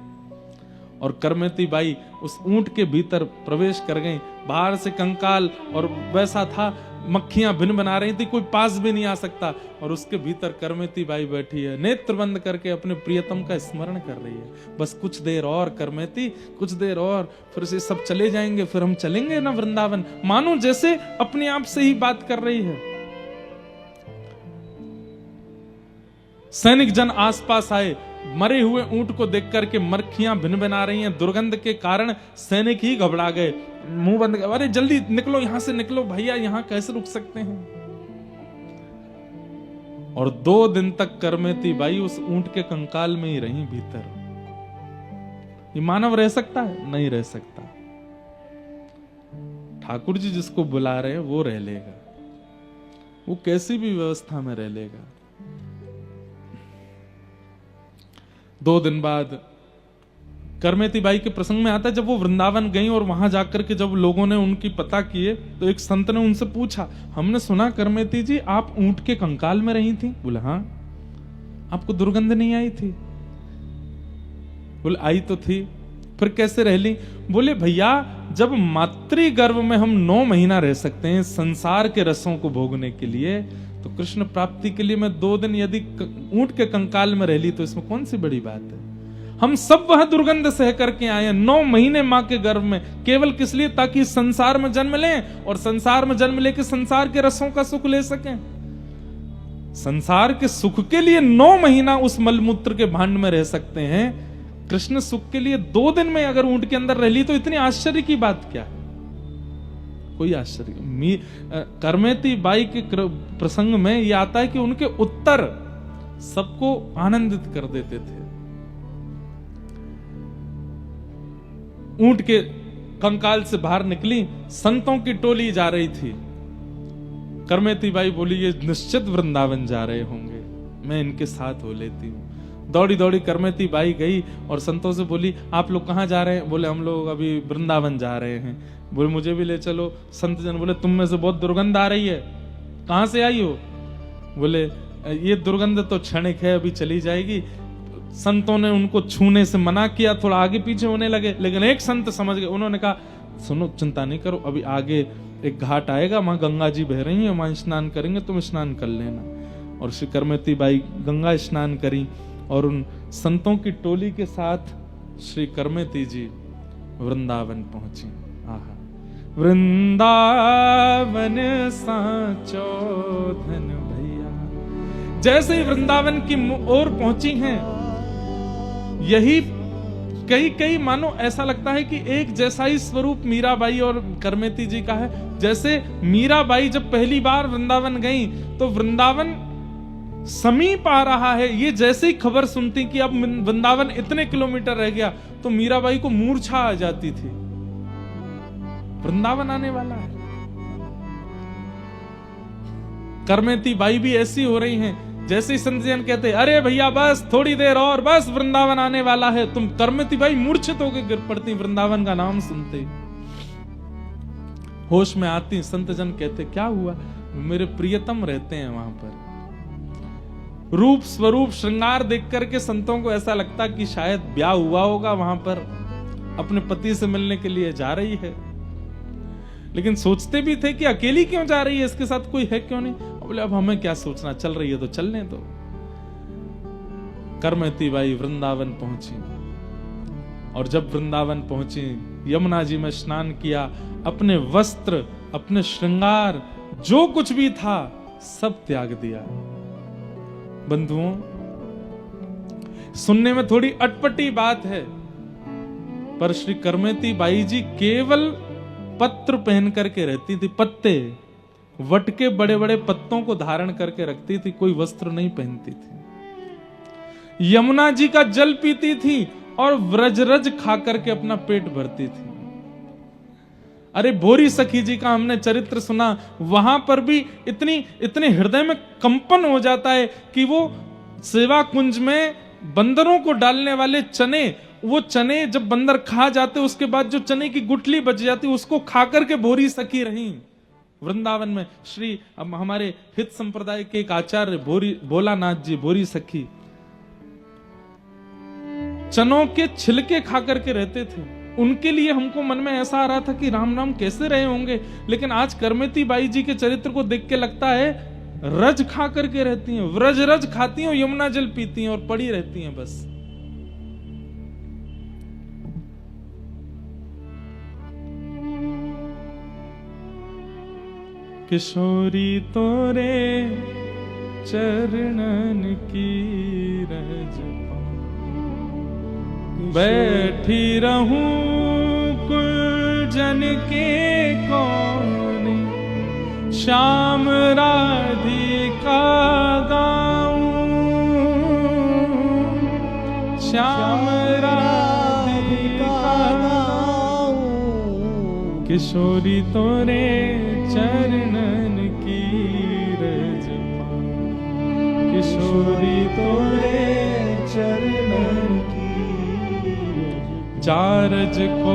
और करमेती बाई उस ऊंट के भीतर प्रवेश कर गई। बाहर से कंकाल और वैसा था, मक्खियां भिन बना रही थी, कोई पास भी नहीं आ सकता। और उसके भीतर करमेती बाई बैठी है, नेत्र बंद करके अपने प्रियतम का स्मरण कर रही है। बस कुछ देर और करमेती, कुछ देर और, फिर से सब चले जाएंगे, फिर हम चलेंगे ना वृंदावन। मानो जैसे अपने आप से ही बात कर रही है। सैनिक जन आसपास आए, मरे हुए ऊंट को देख करके मक्खियां भिन बना रही हैं, दुर्गंध के कारण सैनिक ही घबरा गए, मुंह बंद कर, अरे जल्दी निकलो, यहां से निकलो भैया, यहां कैसे रुक सकते हैं। और 2 दिन तक करमेती बाई उस ऊंट के कंकाल में ही रही भीतर। ये मानव रह सकता है? नहीं रह सकता। ठाकुर जी जिसको बुला रहे हैं वो रह लेगा, वो कैसी भी व्यवस्था में रह लेगा। 2 दिन बाद करमेती बाई के प्रसंग में आता है, जब वो वृंदावन गई और वहां जाकर के जब लोगों ने उनकी पता किए तो एक संत ने उनसे पूछा, हमने सुना करमेती जी आप ऊंट के कंकाल में रही थी। बोले हाँ। आपको दुर्गंध नहीं आई थी? बोले आई तो थी। फिर कैसे रह ली? बोले भैया जब मातृ गर्भ में हम 9 महीना रह सकते हैं संसार के रसों को भोगने के लिए, तो कृष्ण प्राप्ति के लिए मैं 2 दिन यदि ऊंट के कंकाल में रह ली तो इसमें कौन सी बड़ी बात है। हम सब वह दुर्गंध सह करके आए हैं 9 महीने मां के गर्भ में, केवल किस लिए? ताकि संसार में जन्म लें और संसार में जन्म लेके संसार के रसों का सुख ले सकें। संसार के सुख के लिए 9 महीना उस मलमूत्र के भांड में रह सकते हैं, कृष्ण सुख के लिए 2 दिन में अगर ऊंट के अंदर रह ली तो इतनी आश्चर्य की बात क्या है? कोई आश्चर्य। करमेती बाई के प्रसंग में यह आता है कि उनके उत्तर सबको आनंदित कर देते थे। ऊंट के कंकाल से बाहर निकली, संतों की टोली जा रही थी। करमेती बाई बोली ये निश्चित वृंदावन जा रहे होंगे, मैं इनके साथ हो लेती हूँ। दौड़ी दौड़ी करमेती बाई गई और संतों से बोली आप लोग कहाँ जा रहे हैं? बोले हम लोग अभी वृंदावन जा रहे हैं। बोले मुझे भी ले चलो। संत जन बोले तुम में से बहुत दुर्गंध आ रही है, कहां से आई हो? बोले ये दुर्गंध तो क्षणिक है, अभी चली जाएगी। संतों ने उनको छूने से मना किया, थोड़ा आगे पीछे होने लगे, लेकिन एक संत समझ गए। उन्होंने कहा सुनो चिंता नहीं करो, अभी आगे एक घाट आएगा, वहां गंगा जी बह रही है, वहां स्नान करेंगे, तुम स्नान कर लेना। और श्री करमेती बाई गंगा स्नान करी और उन संतों की टोली के साथ श्री करमेती जी वृंदावन पहुंची। आहा, वृंदावन सांचो धन भैया। जैसे ही वृंदावन की ओर पहुंची हैं, यही कई मानो ऐसा लगता है कि एक जैसा ही स्वरूप मीराबाई और करमेती जी का है। जैसे मीराबाई जब पहली बार वृंदावन गई तो वृंदावन समीप आ रहा है, ये जैसे ही खबर सुनती कि अब वृंदावन इतने किलोमीटर रह गया तो मीराबाई को मूर्छा आ जाती थी, वृंदावन आने वाला है। करमेती बाई भी ऐसी हो रही हैं, जैसे ही संत जन कहते अरे भैया बस थोड़ी देर और, बस वृंदावन आने वाला है, तुम करमेती बाई मूर्छित होकर गिर पड़ती वृंदावन का नाम सुनते। होश में आती, संत जन कहते क्या हुआ? मेरे प्रियतम रहते हैं वहां पर। रूप स्वरूप श्रृंगार देख करके संतों को ऐसा लगता कि शायद ब्याह हुआ होगा वहां पर, अपने पति से मिलने के लिए जा रही है। लेकिन सोचते भी थे कि अकेली क्यों जा रही है, इसके साथ कोई है क्यों नहीं। बोले अब हमें क्या सोचना, चल रही है तो चलने दो। करमेती बाई वृंदावन पहुंची और जब वृंदावन पहुंची यमुना जी में स्नान किया, अपने वस्त्र, अपने श्रृंगार, जो कुछ भी था सब त्याग दिया। बंधुओं, सुनने में थोड़ी अटपटी बात है, पर श्री करमेती बाई जी केवल पत्र पहन करके रहती थी, पत्ते, वट के बड़े बड़े पत्तों को धारण करके रखती थी, कोई वस्त्र नहीं पहनती थी। यमुना जी का जल पीती थी और व्रजरज खा करके अपना पेट भरती थी। अरे भोरी सखी जी का हमने चरित्र सुना, वहां पर भी इतने हृदय में कंपन हो जाता है कि वो सेवा कुंज में बंदरों को डालने वाले चने, वो चने जब बंदर खा जाते उसके बाद जो चने की गुठली बच जाती उसको खा करके भोरी सखी रही वृंदावन में। श्री हमारे हित संप्रदाय के एक आचार्य भोलानाथ जी, भोरी सखी, चनों के छिलके खा करके रहते थे। उनके लिए हमको मन में ऐसा आ रहा था कि राम राम कैसे रहे होंगे, लेकिन आज करमेती बाई जी के चरित्र को देख के लगता है रज खा करके रहती हैं, व्रज रज खाती हैं, यमुना जल पीती हैं और पड़ी रहती हैं बस। किशोरी तोरे चरणन की रज बैठी रहूं कुलजन के कोने, श्याम राधिका गाऊं, श्याम राधिका गाऊं, किशोरी तोरे चरणन की रज पाऊं, किशोरी तोरे चरणन की। चारज को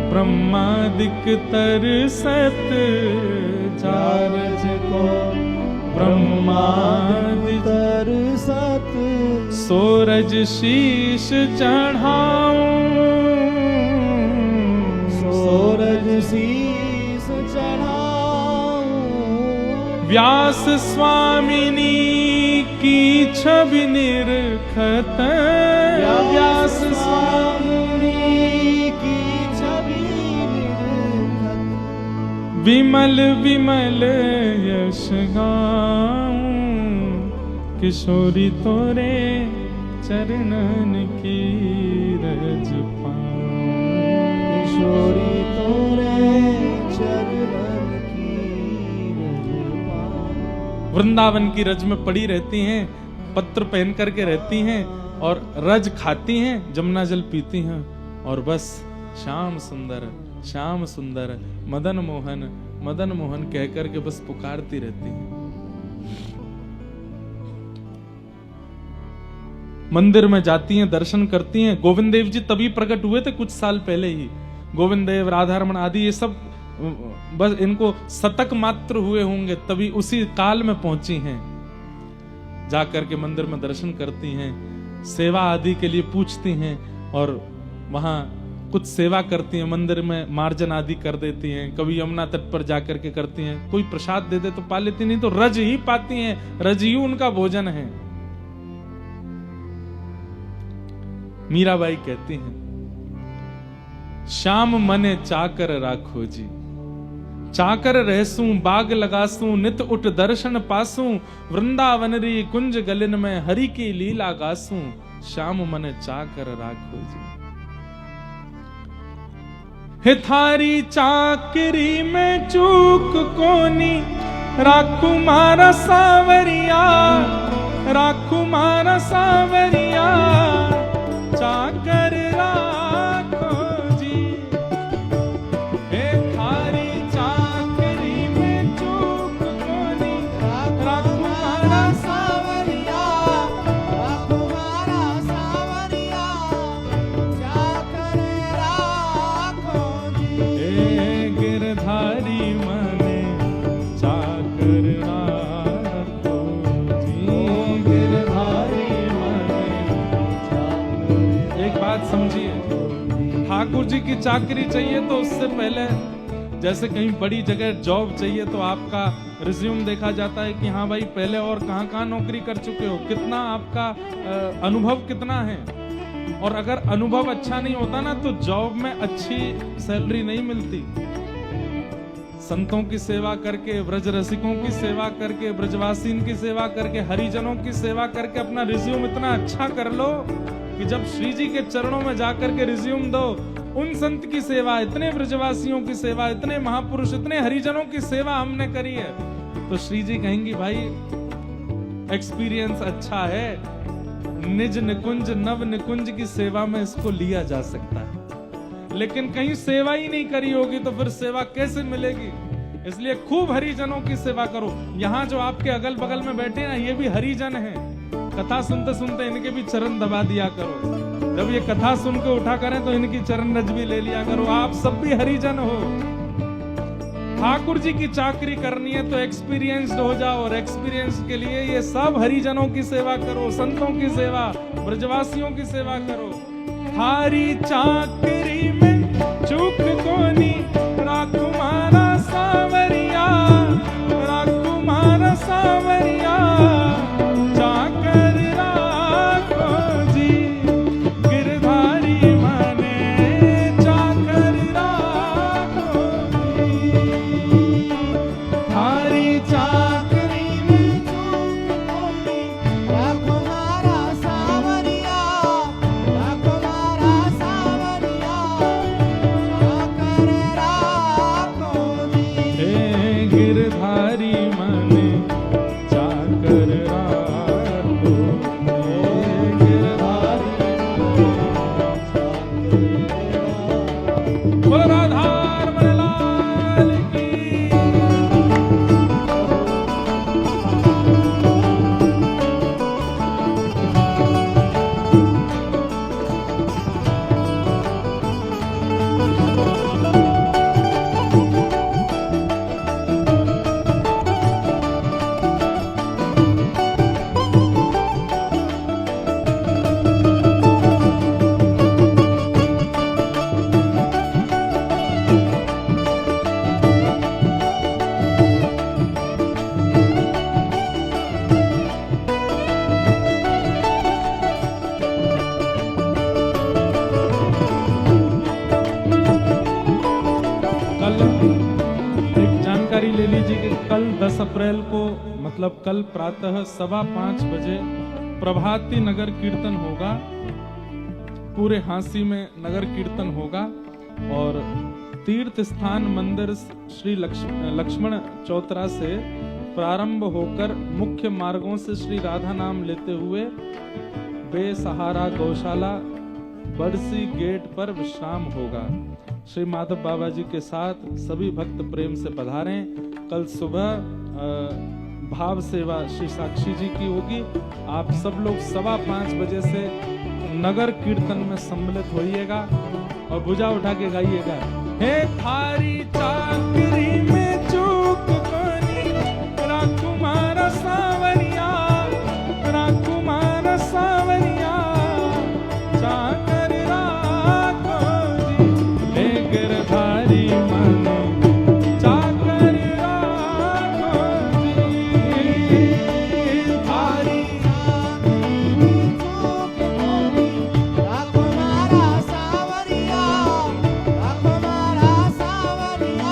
ब्रह्मादिक तरसत, चारज को ब्रह्मादिक तरसत, सोरज शीश चढ़ाऊं, सोरज शीश चढ़ाऊं, व्यास स्वामिनी की छवि निरखत, व्यास स्वामिनी की छवि निरखत, विमल विमल यश गाऊं, किशोरी तोरे चरणन की रज पाऊं, किशोरी तोरे चरणन की रज पाऊं। वृंदावन की रज में पड़ी रहती हैं, पत्र पहन करके रहती हैं और रज खाती हैं, जमुना जल पीती हैं और बस श्याम सुंदर, श्याम सुंदर, मदन मोहन, मदन मोहन कह करके बस पुकारती रहती हैं। मंदिर में जाती हैं, दर्शन करती हैं। गोविंद देव जी तभी प्रकट हुए थे कुछ साल पहले ही। गोविंद देव, राधारमण आदि ये सब बस इनको शतक मात्र हुए होंगे, तभी उसी काल में पहुंची हैं। जाकर के मंदिर में दर्शन करती हैं, सेवा आदि के लिए पूछती हैं और वहां कुछ सेवा करती हैं। मंदिर में मार्जन आदि कर देती हैं, कभी यमुना तट पर जाकर के करती हैं। कोई प्रसाद दे दे तो पा लेती, नहीं तो रज ही पाती हैं, रज ही उनका भोजन है। मीराबाई कहती हैं, श्याम मने चाकर राखो जी, चाकर रहसूं बाग लगासूं, नित उठ दर्शन पासूं, वृंदावन री कुंज गलिन में हरि की लीला गासूं, श्याम मने चाकर राखो जी। हे थारी चाकरी में चूक कोनी, राखू मारा सावरिया, राखू मारा सावरिया, चाकर राखो जी। हे थारी चाकरी में चूक कोनी, राखू मारा सावरिया, राखू मारा सावरिया, चाकर राखो जी। हे गिरधारी मने चाकर राखो जी, गिरधारी बात समझिए, ठाकुर जी की चाकरी चाहिए तो उससे पहले जैसे कहीं बड़ी जगह जॉब चाहिए तो आपका रिज्यूम देखा जाता है कि हाँ भाई पहले और कहाँ कहाँ नौकरी कर चुके हो, कितना आपका अनुभव कितना है। और अगर अनुभव अच्छा नहीं होता ना तो जॉब में अच्छी सैलरी नहीं मिलती। संतों की सेवा करके, ब्रज रसिकों की सेवा करके, ब्रजवासीन की सेवा करके, हरिजनों की सेवा करके अपना रिज्यूम इतना अच्छा कर लो कि जब श्री जी के चरणों में जाकर के रिज्यूम दो, उन संत की सेवा, इतने ब्रजवासियों की सेवा, इतने महापुरुष, इतने हरिजनों की सेवा हमने करी है, तो श्री जी कहेंगी भाई एक्सपीरियंस अच्छा है, निज निकुंज नव निकुंज की सेवा में इसको लिया जा सकता है। लेकिन कहीं सेवा ही नहीं करी होगी तो फिर सेवा कैसे मिलेगी? इसलिए खूब हरिजनों की सेवा करो। यहाँ जो आपके अगल बगल में बैठे ना, ये भी हरिजन हैं। कथा सुनते सुनते इनके भी चरण दबा दिया करो। जब ये कथा सुन के उठा करें तो इनकी चरण रज भी ले लिया करो। आप सब भी हरिजन हो। ठाकुर जी की चाकरी करनी है तो एक्सपीरियंस्ड हो जाओ, और एक्सपीरियंस के लिए ये सब हरिजनों की सेवा करो, संतों की सेवा, ब्रजवासियों की सेवा करो। थारी चाकरी में चूक कोनी, राकुमारा सावरिया, राकुमारा सावरिया, चाकर राखो जी, गिरधारी मने चाकर राखो जी। थारी चाकरी में चूक कोनी, राकुमारा सावरिया, राकुमारा सावरिया, चाकर राखो जी। हे गिरधारी मने चाकर राखो, हे गिरधारी बोलो राधा रमण लाल की। कल एक जानकारी ले लीजिए कि कल 10 अप्रैल को, मतलब कल प्रातः 5:15 बजे प्रभाती नगर कीर्तन होगा। पूरे हांसी में नगर कीर्तन होगा और तीर्थ स्थान मंदिर श्री लक्ष्मण चौतरा से प्रारंभ होकर मुख्य मार्गों से श्री राधा नाम लेते हुए बेसहारा गौशाला बरसी गेट पर विश्राम होगा। श्री माधव बाबा जी के साथ सभी भक्त प्रेम से पधारें। कल सुबह भाव सेवा श्री साक्षी जी की होगी। आप सब लोग 5:15 बजे से नगर कीर्तन में सम्मिलित होइएगा और भुजा उठा के गाइएगा, हे थारी चाकरी में चूक कोनी, राकुमार सावरिया, राकुमार सावरिया, चाकर राखो जी, हे गिरधारी मने चाकर राखो जी। थारी राकुमारा सावरिया, राकुमारा सावरिया,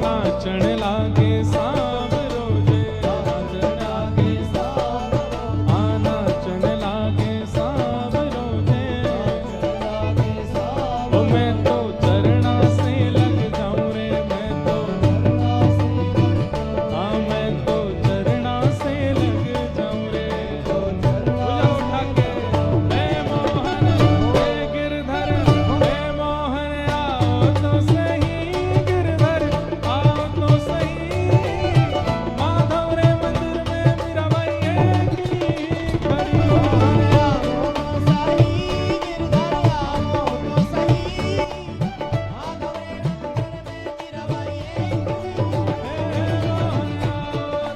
नाचण लागे सांब रोजे, नाचण लागे सांब रोजे, नाचण लागे सांब रोजे, नाचण लागे सांब। ओ मैं तो चरणा से लग जाऊं रे, मैं तो चरणा से लग जाऊं, हाँ मैं तो चरणा से लग जाऊं रे, तो चरणा उठा के हे मोहन हे गिरधर, हे मोहन आओ तो सही, गिरधर आओ तो सही, माधव रे मंदिर में मीरा बाई एकली खड़ी, मोहन आओ तो सही, गिरधर आओ तो सही, माधव रे मंदिर में मीरा बाई एकली, मोहन आओ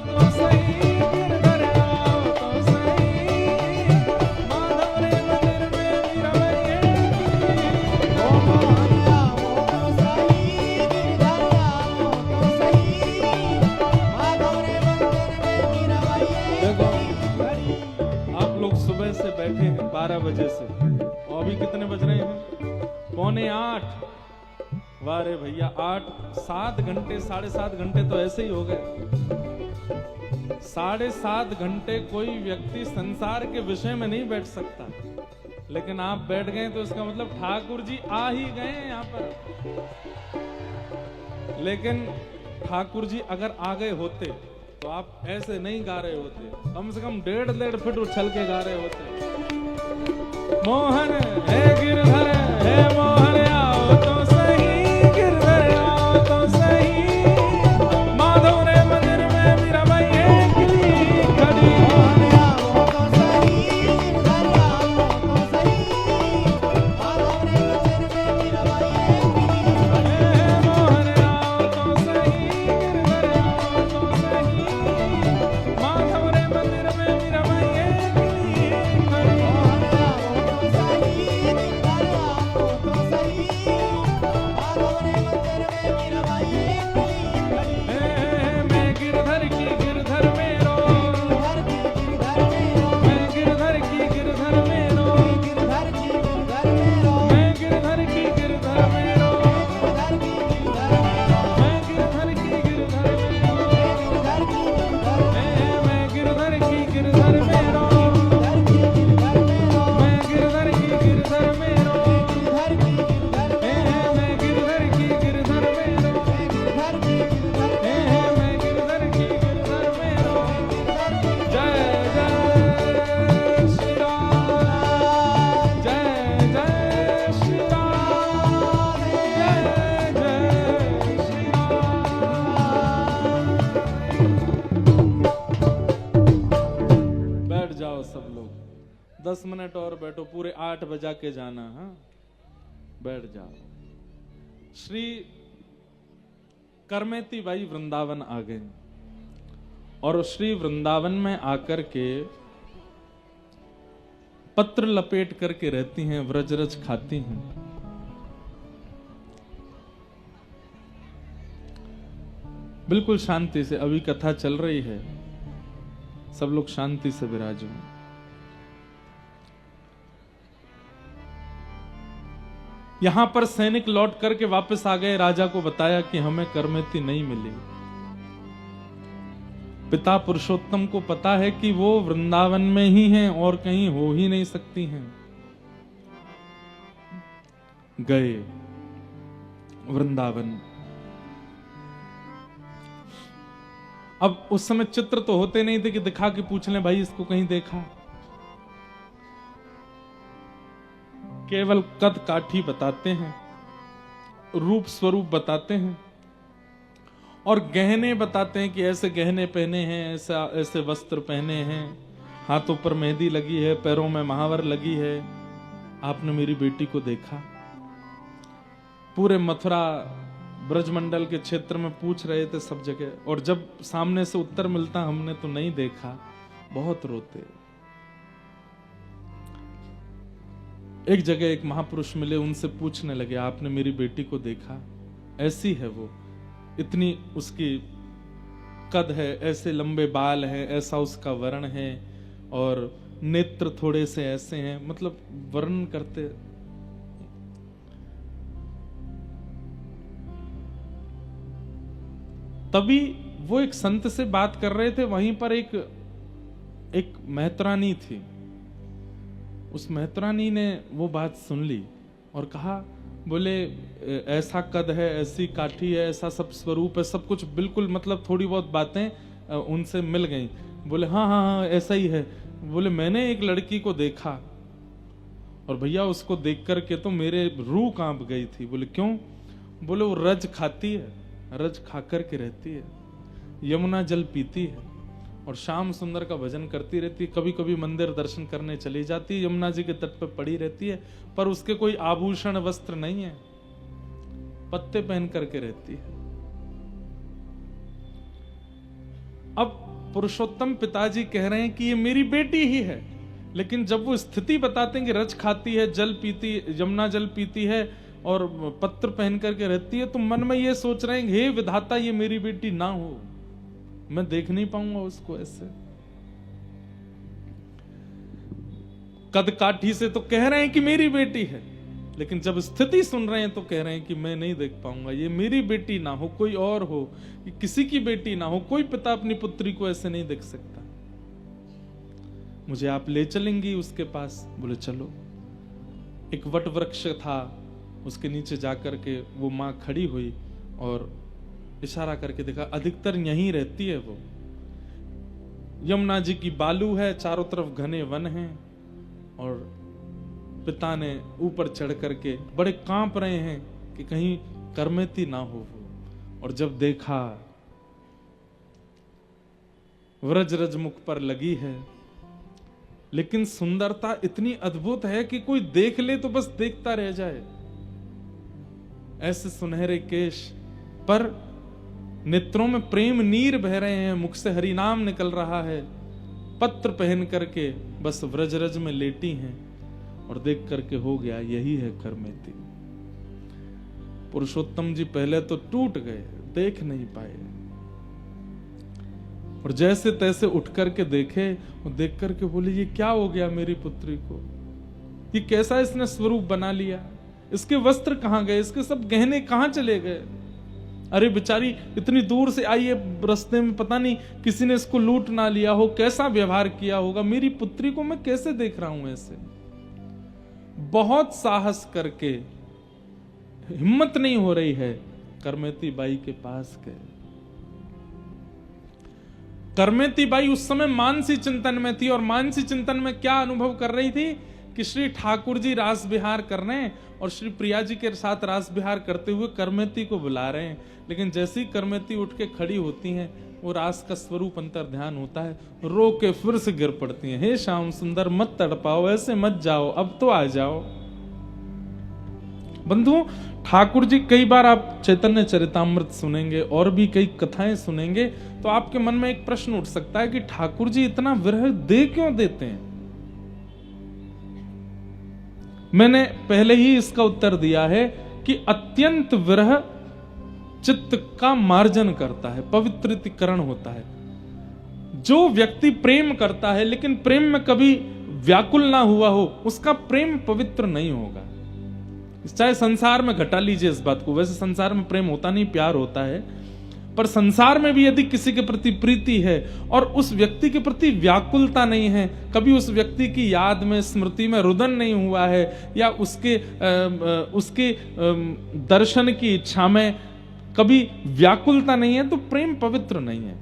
तो सही, गिरधर आओ तो सही, माधव रे मंदिर में मीरा बाई एकली, ओ मोहन आओ तो सही, गिरधर आओ तो सही, माधव रे मंदिर में मीरा बाई एकली। आप लोग सुबह से बैठे हैं 12 बजे से, और अभी कितने बज रहे हैं? 7:45। वाह रे भैया, 7 घंटे 7.5 घंटे तो ऐसे ही हो गए। 7.5 घंटे कोई व्यक्ति संसार के विषय में नहीं बैठ सकता, लेकिन आप बैठ गए तो इसका मतलब ठाकुर जी आ ही गए हैं यहाँ पर। लेकिन ठाकुर जी अगर आ गए होते तो आप ऐसे नहीं गा रहे होते, कम से कम 1.5 फीट उछल के गा रहे होते। मोहन हे गिरधर, हे मोहन आओ तो सही, गिरधर आओ तो सही, माधव रे मंदिर में मीरा बाई एकली खड़ी, मोहन आओ तो सही, गिरधर आओ तो सही, माधव रे मंदिर में मीरा बाई एकली खड़ी, मोहन आओ तो सही, गिरधर आओ तो सही, माधव रे मंदिर में मीरा बाई एकली खड़ी, मोहन आओ तो सही, गिरधर आओ तो सही, माधव रे मंदिर में मीरा बाई एकली खड़ी। मैं गिरधर की गिरधर मेरो, मैं गिरधर की गिरधर मेरो, मैं गिरधर की गिरधर मेरो, मैं गिरधर की गिरधर मेरो, मैं गिरधर की गिरधर मेरो, मैं गिरधर की गिरधर मेरो, मैं गिरधर की गिरधर मेरो, मैं गिरधर की गिरधर मेरो। जय जय श्री राम, जय जय श्री राम, जय जय श्री राम। बैठ जाओ सब लोग, 10 मिनट और बैठो, पूरे 8 बजा के जाना। हाँ बैठ जाओ। श्री करमेती बाई वृंदावन आ गए, और श्री वृंदावन में आकर के पत्र लपेट करके रहती हैं, व्रजरज खाती हैं। बिल्कुल शांति से, अभी कथा चल रही है, सब लोग शांति से विराजो। यहां पर सैनिक लौट करके वापस आ गए, राजा को बताया कि हमें करमेती नहीं मिली। पिता पुरुषोत्तम को पता है कि वो वृंदावन में ही हैं और कहीं हो ही नहीं सकती हैं। गए वृंदावन। अब उस समय चित्र तो होते नहीं थे कि दिखा के पूछ लें भाई इसको कहीं देखा। केवल कद काठी बताते हैं, रूप स्वरूप बताते हैं, और गहने बताते हैं कि ऐसे गहने पहने हैं, ऐसा ऐसे वस्त्र पहने हैं, हाथों पर मेहंदी लगी है, पैरों में महावर लगी है। आपने मेरी बेटी को देखा? पूरे मथुरा ब्रजमंडल के क्षेत्र में पूछ रहे थे सब जगह, और जब सामने से उत्तर मिलता हमने तो नहीं देखा, बहुत रोते। एक जगह एक महापुरुष मिले, उनसे पूछने लगे आपने मेरी बेटी को देखा? ऐसी है वो, इतनी उसकी कद है, ऐसे लंबे बाल हैं, ऐसा उसका वर्ण है, और नेत्र थोड़े से ऐसे हैं, मतलब वर्णन करते। तभी वो एक संत से बात कर रहे थे, वहीं पर एक मेहतरानी थी। उस मेहतरानी ने वो बात सुन ली और कहा, बोले ऐसा कद है, ऐसी काठी है, ऐसा सब स्वरूप है, सब कुछ बिल्कुल, मतलब थोड़ी बहुत बातें उनसे मिल गई। बोले हाँ हाँ हाँ ऐसा ही है। बोले मैंने एक लड़की को देखा और भैया उसको देख करके तो मेरे रूह कांप गई थी। बोले क्यों? बोले वो रज खाती है, रज खा करके रहती है, यमुना जल पीती है और श्याम सुंदर का भजन करती रहती है। कभी कभी मंदिर दर्शन करने चली जाती है, यमुना जी के तट पर पड़ी रहती है, पर उसके कोई आभूषण वस्त्र नहीं है, पत्ते पहन करके रहती है। अब पुरुषोत्तम पिताजी कह रहे हैं कि ये मेरी बेटी ही है, लेकिन जब वो स्थिति बताते हैं कि रज खाती है, जल पीती, यमुना जल पीती है और पत्र पहन करके रहती है, तो मन में ये सोच रहे हैं, हे विधाता ये मेरी बेटी ना हो, मैं देख नहीं पाऊंगा उसको ऐसे। कद काठी से तो कह रहे हैं कि मेरी बेटी है, लेकिन जब स्थिति सुन रहे हैं तो कह रहे हैं कि मैं नहीं देख पाऊंगा, ये मेरी बेटी ना हो, कोई और हो, किसी की बेटी ना हो, कोई पिता अपनी पुत्री को ऐसे नहीं देख सकता, मुझे आप ले चलेंगी उसके पास। बोले चलो। एक वट वृक्ष था, उसके नीचे जाकर के वो माँ खड़ी हुई और इशारा करके देखा, अधिकतर यहीं रहती है वो। यमुना जी की बालू है, चारों तरफ घने वन हैं और पिता ने ऊपर चढ़ करके बड़े कांप रहे हैं कि कहीं कर्मेती ना हो वो। और जब देखा व्रज रज मुख पर लगी है, लेकिन सुंदरता इतनी अद्भुत है कि कोई देख ले तो बस देखता रह जाए। ऐसे सुनहरे केश पर नेत्रों में प्रेम नीर बह रहे हैं, मुख से हरि नाम निकल रहा है, पत्र पहन करके बस व्रजरज में लेटी हैं और देख करके हो गया यही है कर्मेती। पुरुषोत्तम जी पहले तो टूट गए, देख नहीं पाए, और जैसे तैसे उठ करके देखे और देख करके बोले ये क्या हो गया मेरी पुत्री को, ये कैसा इसने स्वरूप बना लिया, इसके वस्त्र कहां गए, इसके सब गहने कहां चले गए। अरे बेचारी इतनी दूर से आई है, रास्ते में पता नहीं किसी ने इसको लूट ना लिया हो, कैसा व्यवहार किया होगा, मेरी पुत्री को मैं कैसे देख रहा हूं ऐसे। बहुत साहस करके, हिम्मत नहीं हो रही है, करमेती बाई के पास गए। करमेती बाई उस समय मानसी चिंतन में थी, और मानसी चिंतन में क्या अनुभव कर रही थी कि श्री ठाकुर जी रास विहार कर रहे हैं और श्री प्रिया जी के साथ रास विहार करते हुए करमेती को बुला रहे हैं। लेकिन जैसी करमेती उठ के खड़ी होती हैं, वो रास का स्वरूप अंतर ध्यान होता है, रो के फिर से गिर पड़ती हैं, हे श्याम सुंदर मत तड़पाओ, ऐसे मत जाओ, अब तो आ जाओ। बंधु, ठाकुर जी, कई बार आप चैतन्य चरितामृत सुनेंगे और भी कई कथाएं सुनेंगे तो आपके मन में एक प्रश्न उठ सकता है कि ठाकुर जी इतना विरह दे क्यों देते हैं। मैंने पहले ही इसका उत्तर दिया है कि अत्यंत विरह चित्त का मार्जन करता है, पवित्रीकरण होता है। जो व्यक्ति प्रेम करता है लेकिन प्रेम में कभी व्याकुल ना हुआ हो, उसका प्रेम पवित्र नहीं होगा। चाहे संसार में घटा लीजिए इस बात को, वैसे संसार में प्रेम होता नहीं, प्यार होता है, पर संसार में भी यदि किसी के प्रति प्रीति है और उस व्यक्ति के प्रति व्याकुलता नहीं है, कभी उस व्यक्ति की याद में, स्मृति में रुदन नहीं हुआ है, या उसके दर्शन की इच्छा में कभी व्याकुलता नहीं है, तो प्रेम पवित्र नहीं है।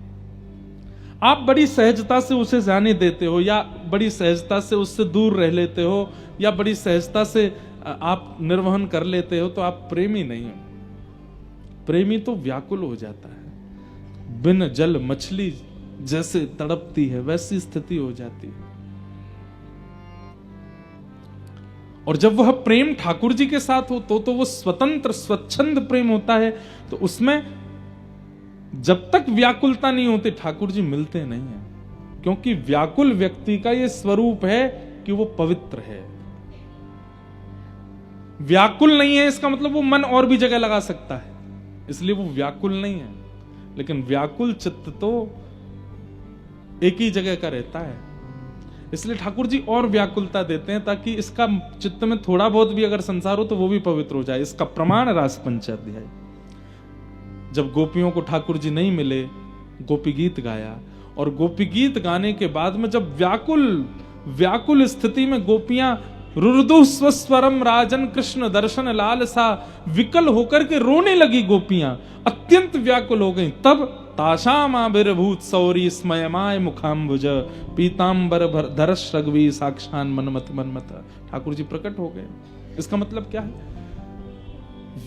आप बड़ी सहजता से उसे जाने देते हो, या बड़ी सहजता से उससे दूर रह लेते हो, या बड़ी सहजता से आप निर्वहन कर लेते हो, तो आप प्रेमी नहीं हो। प्रेमी तो व्याकुल हो जाता है, बिन जल मछली जैसे तड़पती है वैसी स्थिति हो जाती है। और जब वह प्रेम ठाकुर जी के साथ हो तो वो स्वतंत्र स्वच्छंद प्रेम होता है, तो उसमें जब तक व्याकुलता नहीं होती ठाकुर जी मिलते नहीं है, क्योंकि व्याकुल व्यक्ति का यह स्वरूप है कि वो पवित्र है। व्याकुल नहीं है इसका मतलब वो मन और भी जगह लगा सकता है, इसलिए वो व्याकुल नहीं है। लेकिन व्याकुल चित्त तो एक ही जगह का रहता है, इसलिए ठाकुर जी और व्याकुलता देते हैं ताकि इसका चित्त में थोड़ा बहुत भी अगर संसार हो तो वो भी पवित्र हो जाए। इसका प्रमाण रास पंचाध्याय, जब गोपियों को ठाकुर जी नहीं मिले, गोपी गीत गाया, और गोपी गीत गाने के बाद में जब व्याकुल स्थिति में गोपियां रुरुदु स्वस्वरम राजन कृष्ण दर्शन लाल सा विकल होकर के रोने लगी, गोपियां अत्यंत व्याकुल हो गईं, तब ताशाम आविर्भूत सौरी स्मयमाय मुखाम्बुज पीतांबर धरश रघवी साक्षान मनमत ठाकुर जी प्रकट हो गए। इसका मतलब क्या है?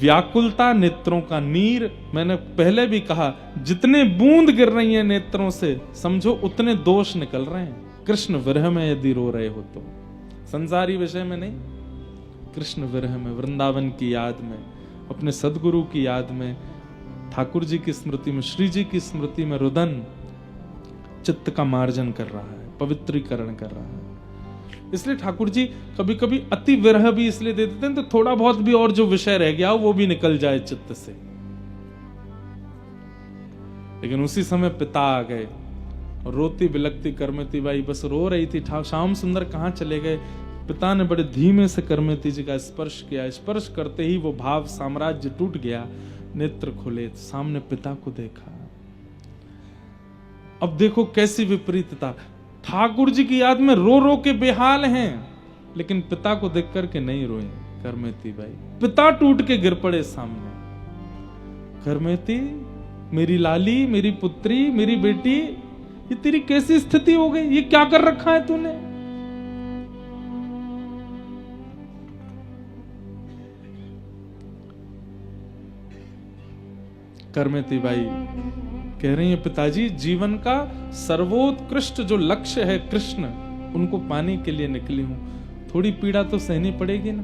व्याकुलता नेत्रों का नीर, मैंने पहले भी कहा, जितने बूंद गिर रही हैं नेत्रों से समझो उतने दोष निकल रहे हैं। कृष्ण विरह में यदि रो रहे हो तो, संसारी विषय में नहीं, कृष्ण विरह में, वृंदावन की याद में, अपने सदगुरु की याद में, ठाकुर जी की स्मृति में, श्री जी की स्मृति में रुदन चित्त का मार्जन कर रहा है, पवित्रीकरण कर रहा है। इसलिए ठाकुर जी कभी कभी अति विरह भी इसलिए दे देते हैं तो थोड़ा बहुत भी और जो विषय रह गया हो वो भी निकल जाए चित्त से। लेकिन उसी समय पिता आ गए और रोती बिलकती करमती बाई बस रो रही थी, श्याम सुंदर कहां चले गए। पिता ने बड़े धीमे से करमती जी का स्पर्श किया, स्पर्श करते ही वो भाव साम्राज्य टूट गया, नेत्र खुले, सामने पिता को देखा। अब देखो कैसी विपरीतता, ठाकुर जी की याद में रो रो के बेहाल हैं, लेकिन पिता को देख करके नहीं रोए करमेती बाई। पिता टूट के गिर पड़े सामने, करमेती मेरी लाली, मेरी पुत्री, मेरी बेटी, ये तेरी कैसी स्थिति हो गई, ये क्या कर रखा है तूने? करमेती बाई कह रही है, पिताजी जीवन का सर्वोत्कृष्ट जो लक्ष्य है कृष्ण, उनको पाने के लिए निकली हूं, थोड़ी पीड़ा तो सहनी पड़ेगी ना।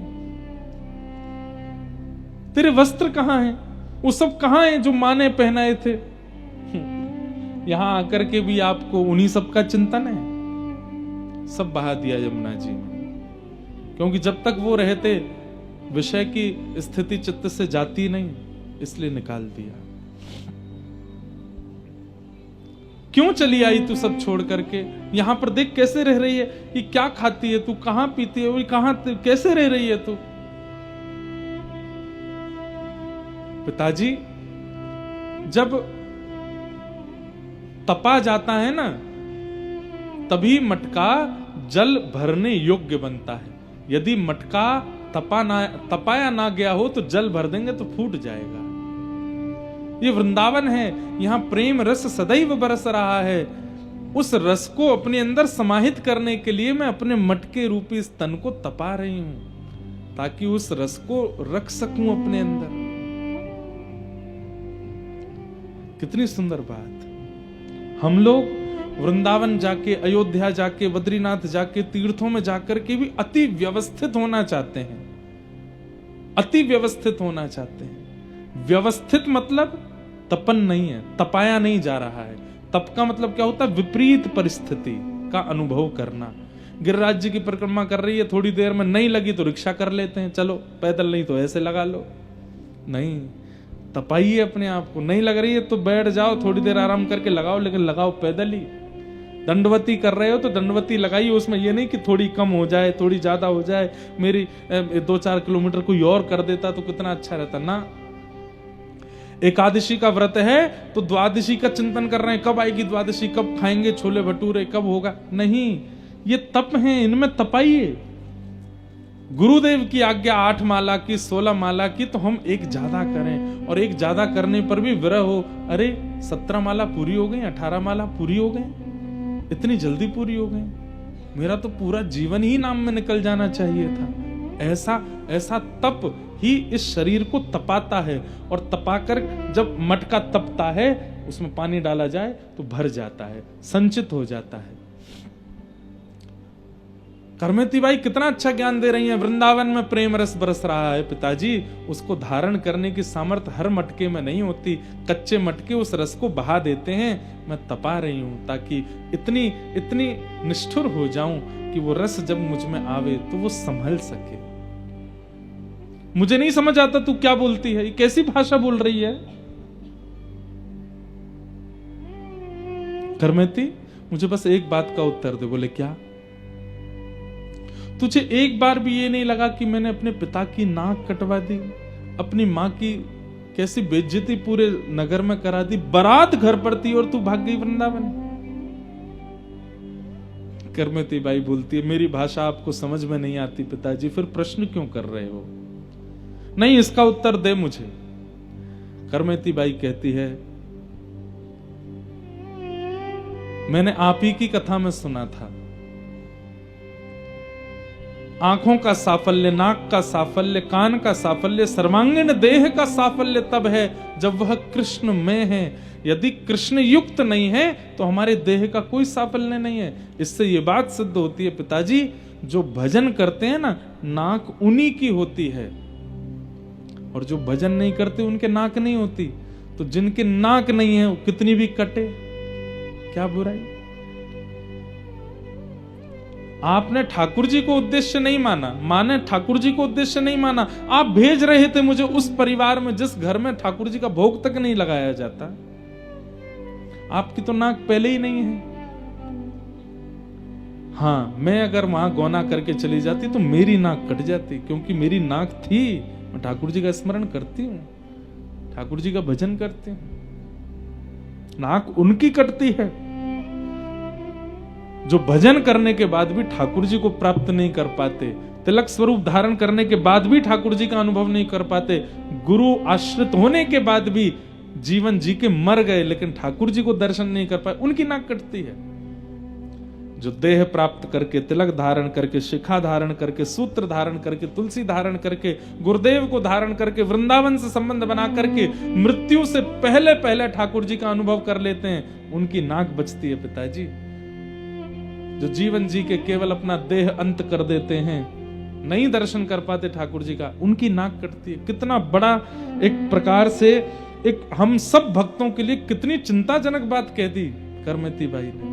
तेरे वस्त्र कहां हैं? वो सब कहां हैं जो मां ने पहनाए थे? यहां आकर के भी आपको उन्हीं सब का चिंतन है। सब बहा दिया यमुना जी ने, क्योंकि जब तक वो रहते विषय की स्थिति चित्त से जाती नहीं, इसलिए निकाल दिया। क्यों चली आई तू सब छोड़ करके? यहां पर देख कैसे रह रही है, ये क्या खाती है तू, कहां पीती है, कहां कैसे रह रही है तू? पिताजी जब तपा जाता है ना, तभी मटका जल भरने योग्य बनता है। यदि मटका तपाया ना गया हो तो जल भर देंगे तो फूट जाएगा। ये वृंदावन है, यहां प्रेम रस सदैव बरस रहा है। उस रस को अपने अंदर समाहित करने के लिए मैं अपने मटके रूपी स्तन को तपा रही हूं, ताकि उस रस को रख सकूं अपने अंदर। कितनी सुंदर बात। हम लोग वृंदावन जाके, अयोध्या जाके, बद्रीनाथ जाके, तीर्थों में जाकर के भी अति व्यवस्थित होना चाहते हैं, अति व्यवस्थित होना चाहते हैं। व्यवस्थित मतलब तपन नहीं है, तपाया नहीं जा रहा है। तप का मतलब क्या होता है? विपरीत परिस्थिति का अनुभव करना। गिरिराज जी की परिक्रमा कर रही है, थोड़ी देर में नहीं लगी तो रिक्शा कर लेते हैं, चलो पैदल नहीं तो ऐसे लगा लो। नहीं, तपाइए अपने आप को। नहीं लग रही है तो बैठ जाओ, थोड़ी देर आराम करके लगाओ, लेकिन लगाओ पैदल ही। दंडवती कर रहे हो तो दंडवती लगाइए, उसमें ये नहीं कि थोड़ी कम हो जाए, थोड़ी ज्यादा हो जाए, मेरी 2-4 किलोमीटर कोई और कर देता तो कितना अच्छा रहता ना। एकादशी का व्रत है तो द्वादशी का चिंतन कर रहे हैं, कब आएगी द्वादशी, कब खाएंगे छोले भटूरे, कब होगा। नहीं, ये तप है, इनमें तपाइए। गुरुदेव की आज्ञा 8 माला की, 16 माला की, तो हम एक ज्यादा करें, और एक ज्यादा करने पर भी विरह हो। अरे 17 माला पूरी हो गई, 18 माला पूरी हो गई, इतनी जल्दी पूरी हो गई, मेरा तो पूरा जीवन ही नाम में निकल जाना चाहिए था। ऐसा तप ही इस शरीर को तपाता है, और तपाकर जब मटका तपता है, उसमें पानी डाला जाए तो भर जाता है, संचित हो जाता है। करमेती बाई कितना अच्छा ज्ञान दे रही हैं। वृंदावन में प्रेम रस बरस रहा है पिताजी, उसको धारण करने की सामर्थ्य हर मटके में नहीं होती। कच्चे मटके उस रस को बहा देते हैं। मैं तपा रही हूं ताकि इतनी निष्ठुर हो जाऊं कि वो रस जब मुझ में आवे तो वो संभल सके। मुझे नहीं समझ आता तू क्या बोलती है, ये कैसी भाषा बोल रही है? करमेती मुझे बस एक बात का उत्तर दे। बोले क्या? तुझे एक बार भी ये नहीं लगा कि मैंने अपने पिता की नाक कटवा दी, अपनी मां की कैसी बेइज्जती पूरे नगर में करा दी, बारात घर पर थी और तू भाग गई वृंदावन। करमती बाई बोलती है, मेरी भाषा आपको समझ में नहीं आती पिताजी, फिर प्रश्न क्यों कर रहे हो? नहीं, इसका उत्तर दे मुझे। करमती बाई कहती है, मैंने आप ही की कथा में सुना था, आंखों का साफल्य, नाक का साफल्य, कान का साफल्य, सर्वांगीण देह का साफल्य तब है जब वह कृष्ण में है। यदि कृष्ण युक्त नहीं है तो हमारे देह का कोई साफल्य नहीं है। इससे यह बात सिद्ध होती है पिताजी, जो भजन करते हैं ना, नाक उन्हीं की होती है, और जो भजन नहीं करते उनके नाक नहीं होती। तो जिनके नाक नहीं है वो कितनी भी कटे, क्या बुराई? आपने ठाकुर जी को उद्देश्य नहीं माना, माने ठाकुर जी को उद्देश्य नहीं माना। आप भेज रहे थे मुझे उस परिवार में जिस घर में ठाकुर जी का भोग तक नहीं लगाया जाता। आपकी तो नाक पहले ही नहीं है। हाँ, मैं अगर वहां गौना करके चली जाती तो मेरी नाक कट जाती, क्योंकि मेरी नाक थी। मैं ठाकुर जी का स्मरण करती हूँ, ठाकुर जी का भजन करती हूँ, नाक उनकी कटती है जो भजन करने के बाद भी ठाकुर जी को प्राप्त नहीं कर पाते, तिलक स्वरूप धारण करने के बाद भी ठाकुर जी का अनुभव नहीं कर पाते, गुरु आश्रित होने के बाद भी जीवन जी के मर गए लेकिन ठाकुर जी को दर्शन नहीं कर पाए, उनकी नाक कटती है। जो देह प्राप्त करके, तिलक धारण करके, शिखा धारण करके, सूत्र धारण करके, तुलसी धारण करके, गुरुदेव को धारण करके, वृंदावन से संबंध बना करके मृत्यु से पहले पहले ठाकुर जी का अनुभव कर लेते हैं, उनकी नाक बचती है पिताजी। जो जीवन जी के केवल अपना देह अंत कर देते हैं, नहीं दर्शन कर पाते ठाकुर जी का, उनकी नाक कटती है। कितना बड़ा एक प्रकार से एक हम सब भक्तों के लिए कितनी चिंताजनक बात कह दी करमती बाई ने।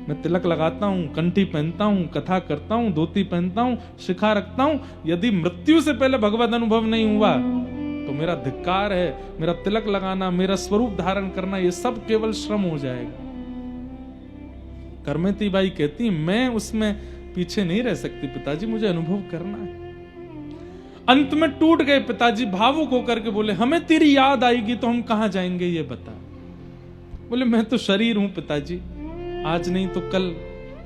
मैं तिलक लगाता हूं, कंठी पहनता हूं, कथा करता हूं, धोती पहनता हूं, शिखा रखता हूं, यदि मृत्यु से पहले भगवत अनुभव नहीं हुआ तो मेरा धिक्कार है। मेरा तिलक लगाना, मेरा स्वरूप धारण करना, ये सब केवल श्रम हो जाएगा। करमती बाई कहती, मैं उसमें पीछे नहीं रह सकती पिताजी, मुझे अनुभव करना है। अंत में टूट गए पिताजी, भावुक होकर के बोले, हमें तेरी याद आएगी तो हम कहां जाएंगे ये बता। बोले, मैं तो शरीर हूं पिताजी, आज नहीं तो कल,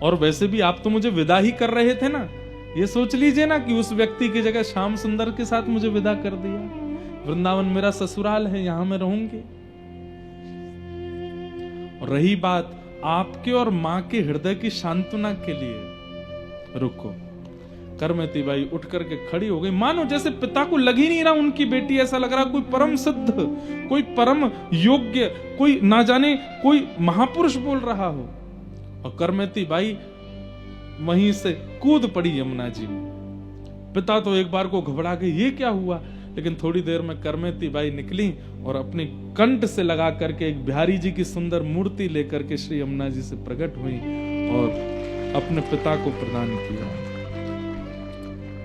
और वैसे भी आप तो मुझे विदा ही कर रहे थे ना। ये सोच लीजिए ना कि उस व्यक्ति की जगह श्याम सुंदर के साथ मुझे विदा कर दिया। वृंदावन मेरा ससुराल है, यहां मैं रहूंगी। और रही बात आपके और मां के हृदय की सांत्वना के लिए, रुको। करमती बाई उठ करके खड़ी हो गई, मानो जैसे पिता को लग ही नहीं रहा उनकी बेटी, ऐसा लग रहा कोई परम सिद्ध, कोई परम योग्य, कोई ना जाने कोई महापुरुष बोल रहा हो। और करमती बाई वहीं से कूद पड़ी यमुना जी में। पिता तो एक बार को घबरा गए, ये क्या हुआ? लेकिन थोड़ी देर में करमती बाई निकली और अपने कंठ से लगा करके एक बिहारी जी की सुंदर मूर्ति लेकर के श्री यमुना जी से प्रकट हुई और अपने पिता को प्रदान किया।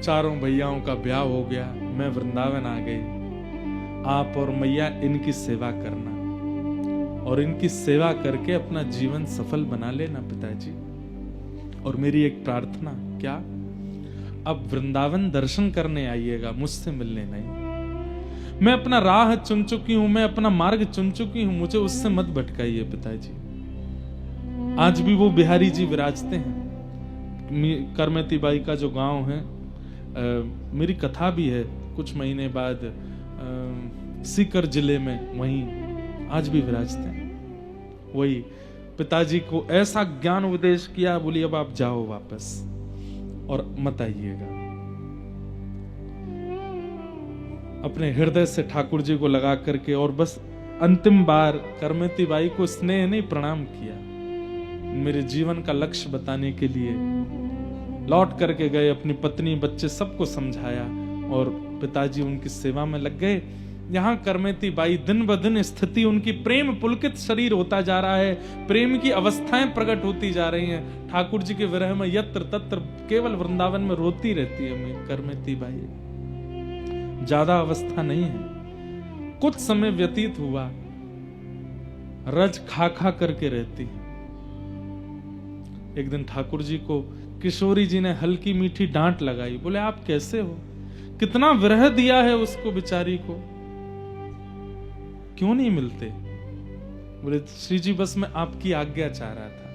चारों भैयाओं का ब्याह हो गया, मैं वृंदावन आ गई। आप और मैया इनकी सेवा करना और इनकी सेवा करके अपना जीवन सफल बना लेना पिताजी। और मेरी एक प्रार्थना, क्या? अब वृंदावन दर्शन करने आइएगा, मुझसे मिलने नहीं। मैं अपना राह चुन चुकी हूं, मैं अपना मार्ग चुन चुकी हूं, मुझे उससे मत भटकाइए पिताजी। आज भी वो बिहारी जी विराजते हैं। करमती बाई का जो गांव है, मेरी कथा भी है कुछ महीने बाद सीकर जिले में, वहीं आज भी विराजते हैं। वही पिताजी को ऐसा ज्ञान उपदेश किया, बोली अब आप जाओ वापस और मत आइएगा। अपने हृदय से ठाकुर जी को लगा करके और बस अंतिम बार करमती बाई को स्नेह नहीं प्रणाम किया, मेरे जीवन का लक्ष्य बताने के लिए लौट करके गए। अपनी पत्नी बच्चे सबको समझाया और पिताजी उनकी सेवा में लग गए। यहाँ करमती बाई दिन ब दिन स्थिति उनकी प्रेम पुलकित शरीर होता जा रहा है, प्रेम की अवस्थाएं प्रकट होती जा रही हैं। ठाकुर जी के विरह में यत्र तत्र केवल वृंदावन में रोती रहती है करमती बाई। ज्यादा अवस्था नहीं है, कुछ समय व्यतीत हुआ, रज खा खा करके रहती। एक दिन ठाकुर जी को किशोरी जी ने हल्की मीठी डांट लगाई, बोले आप कैसे हो? कितना विरह दिया है उसको बेचारी को। क्यों नहीं मिलते? बोले श्री जी बस मैं आपकी आज्ञा चाह रहा था,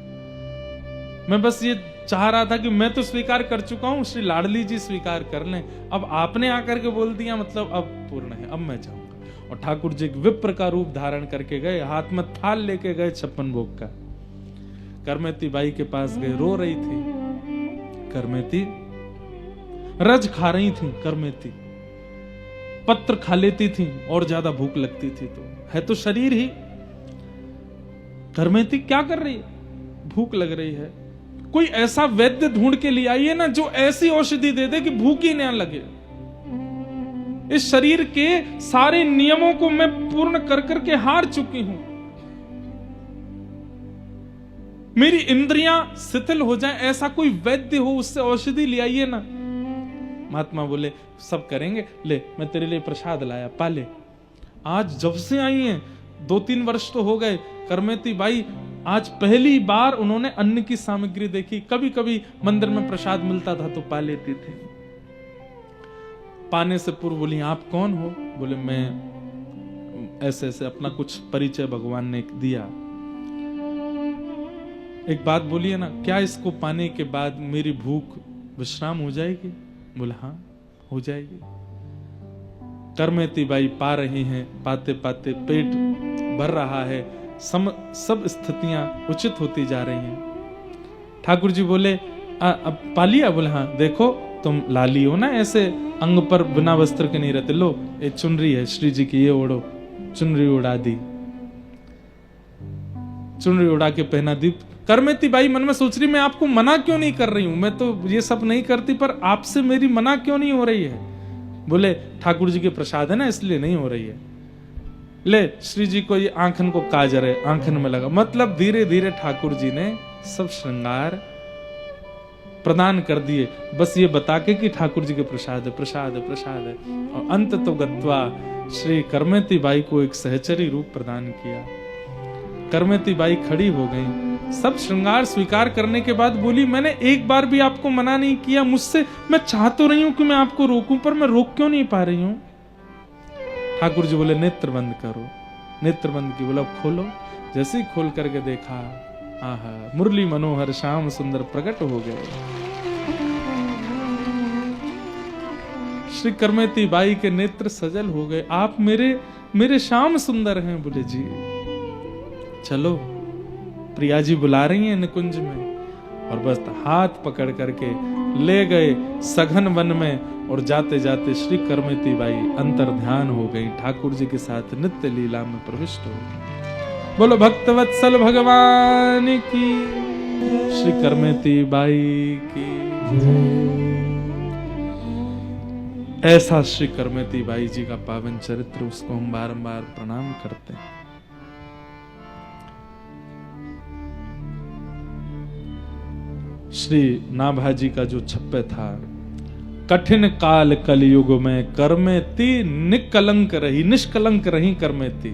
मैं बस ये चाह रहा था कि मैं तो स्वीकार कर चुका हूं, श्री लाडली जी स्वीकार कर लें, अब आपने आकर के बोल दिया मतलब अब पूर्ण है, अब मैं जाऊंगा। और ठाकुर जी एक विप्र का रूप धारण करके गए, हाथ में थाल लेके गए 56 भोग का। करमेती बाई के पास गए, रो रही थी करमेती, रज खा रही थी करमेती, पत्र खा लेती थी और ज्यादा भूख लगती थी, तो है तो शरीर ही। करमेती क्या कर रही है? भूख लग रही है, कोई ऐसा वैद्य ढूंढ के लिए आइए ना जो ऐसी औषधि दे दे कि भूख ही ना लगे। इस शरीर के सारे नियमों को मैं पूर्ण कर करके हार चुकी हूं, मेरी इंद्रियां शिथिल हो जाए, ऐसा कोई वैद्य हो उससे औषधि ले आइए ना। महात्मा बोले सब करेंगे, ले मैं तेरे लिए प्रसाद लाया, पाले। आज जब से आई हैं 2-3 वर्ष तो हो गए, करमेती बाई आज पहली बार उन्होंने अन्न की सामग्री देखी। कभी कभी मंदिर में प्रसाद मिलता था तो पा लेती थी। पाने से पूर्व बोली आप कौन हो? बोले मैं ऐसे ऐसे, अपना कुछ परिचय भगवान ने दिया। एक बात बोलिए ना, क्या इसको पाने के बाद मेरी भूख विश्राम हो जाएगी? बोले हाँ हो जाएगी। करमेती बाई पा रही हैं, पाते पाते पेट भर रहा है, सब स्थितियां उचित होती जा रही हैं। ठाकुर जी बोले अब पा लिया? बोले हाँ। देखो तुम लाली हो ना, ऐसे अंग पर बिना वस्त्र के नहीं रहते, लो ये चुनरी है श्री जी की, ये ओढ़ो। चुनरी उड़ा दी, चुनरी उड़ा के पहना दी। करमेती बाई मन में सोच रही मैं आपको मना क्यों नहीं कर रही हूं, मैं तो ये सब नहीं करती, पर आपसे मेरी मना क्यों नहीं हो रही है? बोले ठाकुर जी के प्रसाद है ना इसलिए नहीं हो रही है। ले श्री जी को ये आंखन को काजर है, आंखन में लगा, मतलब धीरे धीरे ठाकुर जी ने सब श्रृंगार प्रदान कर दिए, बस ये बता के कि ठाकुर जी के प्रसाद है, प्रसाद है, प्रसाद है। और अंत तो गत्वा श्री करमेती बाई को एक सहचरी रूप प्रदान किया। करमेती बाई खड़ी हो गई, सब श्रृंगार स्वीकार करने के बाद बोली मैंने एक बार भी आपको मना नहीं किया, मुझसे मैं चाह तो रही हूं कि मैं आपको रोकूं, पर मैं रोक क्यों नहीं पा रही हूं? ठाकुर जी बोले नेत्र बंद करो। नेत्र बंद की, बोला खोलो। जैसे ही खोल करके देखा, आहा मुरली मनोहर श्याम सुंदर प्रकट हो गए। श्री करमेती बाई के नेत्र सजल हो गए, आप मेरे श्याम सुंदर हैं। बोले जी चलो, प्रिया जी बुला रही हैं निकुंज में। और बस हाथ पकड़ करके ले गए सघन वन में, और जाते जाते श्री करमेती बाई अंतर ध्यान हो गई, ठाकुर जी के साथ नित्य लीला में प्रविष्ट हो गई। बोलो भक्तवत्सल भगवान की, श्री करमेती बाई की। ऐसा श्री करमेती बाई जी का पावन चरित्र, उसको हम बारंबार प्रणाम करते हैं। श्री नाभाजी का जो छप्पे था, कठिन काल कलयुग में करमेती निकलंक रही, निष्कलंक रही करमेती।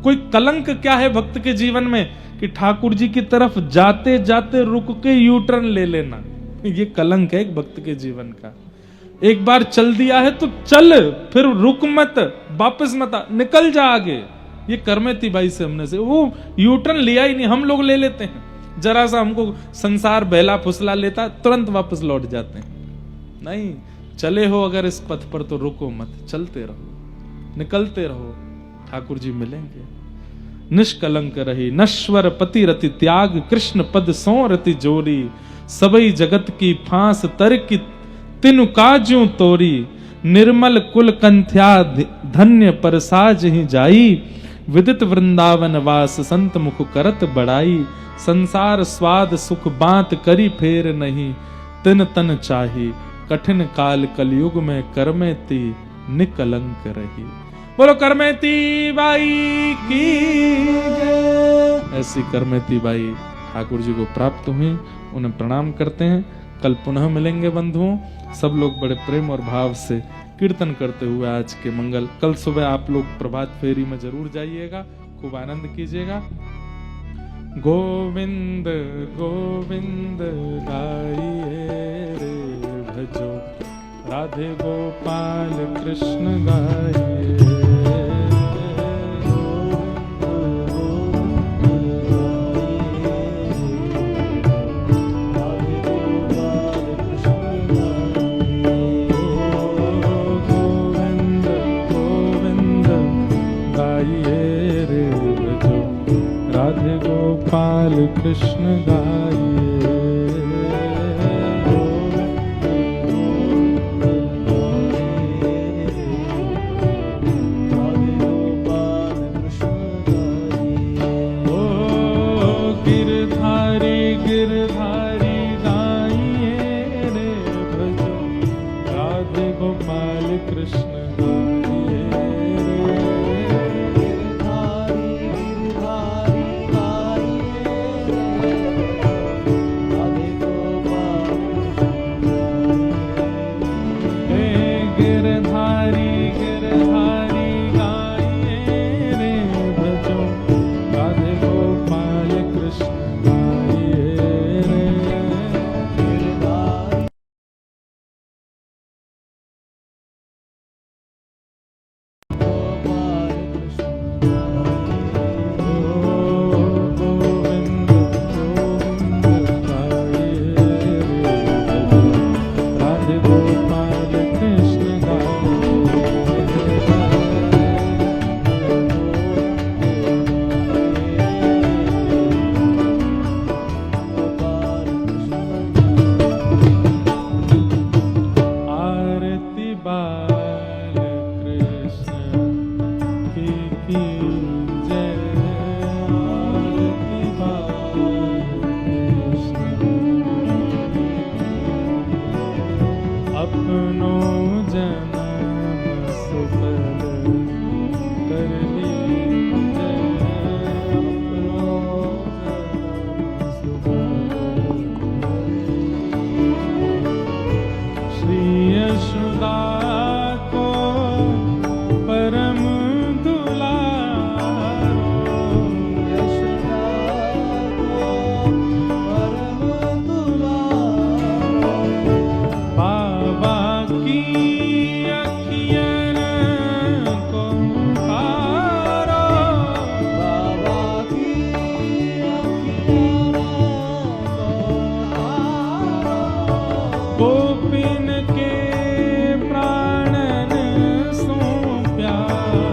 कोई कलंक क्या है भक्त के जीवन में कि ठाकुर जी की तरफ जाते जाते रुक के यू टर्न ले लेना, ये कलंक है एक भक्त के जीवन का। एक बार चल दिया है तो चल, फिर रुक मत, वापस मत आ, निकल जा आगे। ये करमेती बाई से हमने से वो यू टर्न लिया ही नहीं। हम लोग ले लेते हैं, जरा सा हमको संसार बहला फुसला लेता, तुरंत वापस लौट जाते हैं। नहीं, चले हो अगर इस पथ पर तो रुको मत, चलते रहो, निकलते रहो, ठाकुर जी मिलेंगे। निष्कलंक रही नश्वर पति रति त्याग, कृष्ण पद सो रति जोरी, सबई जगत की फांस तर की तिनु काज्यों तोरी, निर्मल कुल कंथ्या धन्य परसाज ही जाई, विदित वृंदावन वास संत मुख करत बड़ाई, संसार स्वाद सुख बात करी फेर नहीं, तिन तन चाही, कठिन काल कलयुग में करमेती निकलंक रही। बोलो करमेती बाई की जय। ऐसी करमेती बाई ठाकुर जी को प्राप्त हुई, उन्हें प्रणाम करते हैं। कल पुनः मिलेंगे बंधुओं, सब लोग बड़े प्रेम और भाव से कीर्तन करते हुए आज के मंगल। कल सुबह आप लोग प्रभात फेरी में जरूर जाइएगा, खूब आनंद कीजिएगा। गोविंद गोविंद गाइए रे भजो, राधे गोपाल कृष्ण गाइए। राधे गोपाल कृष्ण गाइए। गिरधारी गिरधारी गाइए रे भजो राधे गोपाल कृष्ण गाइए रे। गिरधारी गिरधारी गाइए राधे गोपाल हे गिरधारी गिरधारी गाइए रे भजो राधे गोपाल कृष्ण गाइए रे। गिरधारी गोपाल कृष्ण गोविंद गोविंद गाइए रे भजो राधे गोपाल कृष्ण आरती बाल कृष्ण की जय। आरती बाल कृष्ण अपनो जन्म सुफल कर लीजिए। अपनो जन्म सुफल श्री यशोदा को परम दुलारो। यशोदा को परम दुलारो। बाबा की अखियन को तारो। बाबा की अखियाँ को गोपिन के प्राणन सो प्यारो।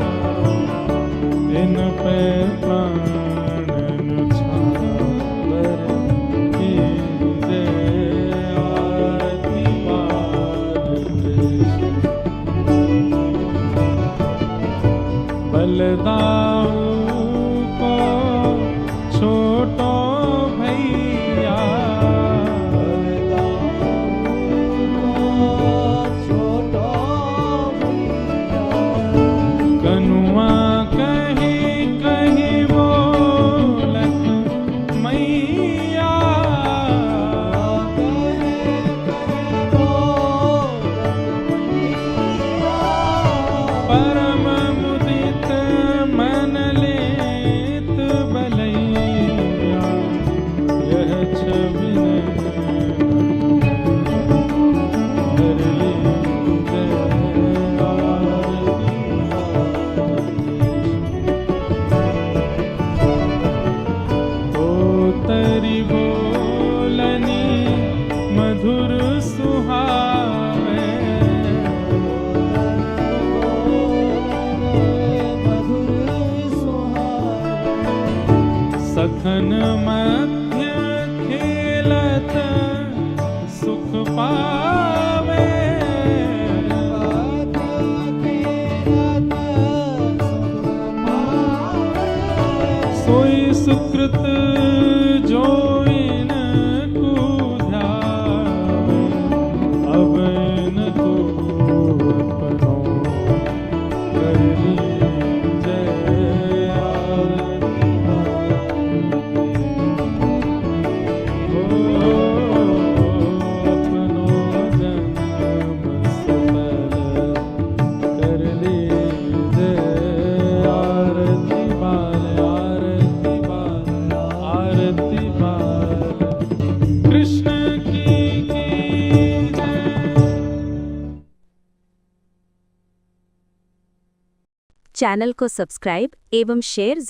इन पे प्राणन छावर कीजे। आरती बाल कृष्ण बलदाऊ को छोटो भैया। छोटो भैया कनुआ कहीं कहीं बोलत मैया। परम मुदित मन लेत बलैया। यह छवि हर लीजिए। ओ तरी बोलनी मधुर सुहावे। सखन मध्य खेलत सुख पावे। सोई सुकृत जो इनको ध्यावे। अब इन को अपनों कर लीजिए। आरती अपनो जन्म सफल कर लीजिए। आरती बाल आरती बाल आरती बाल कृष्ण की जय। चैनल को सब्सक्राइब एवं शेयर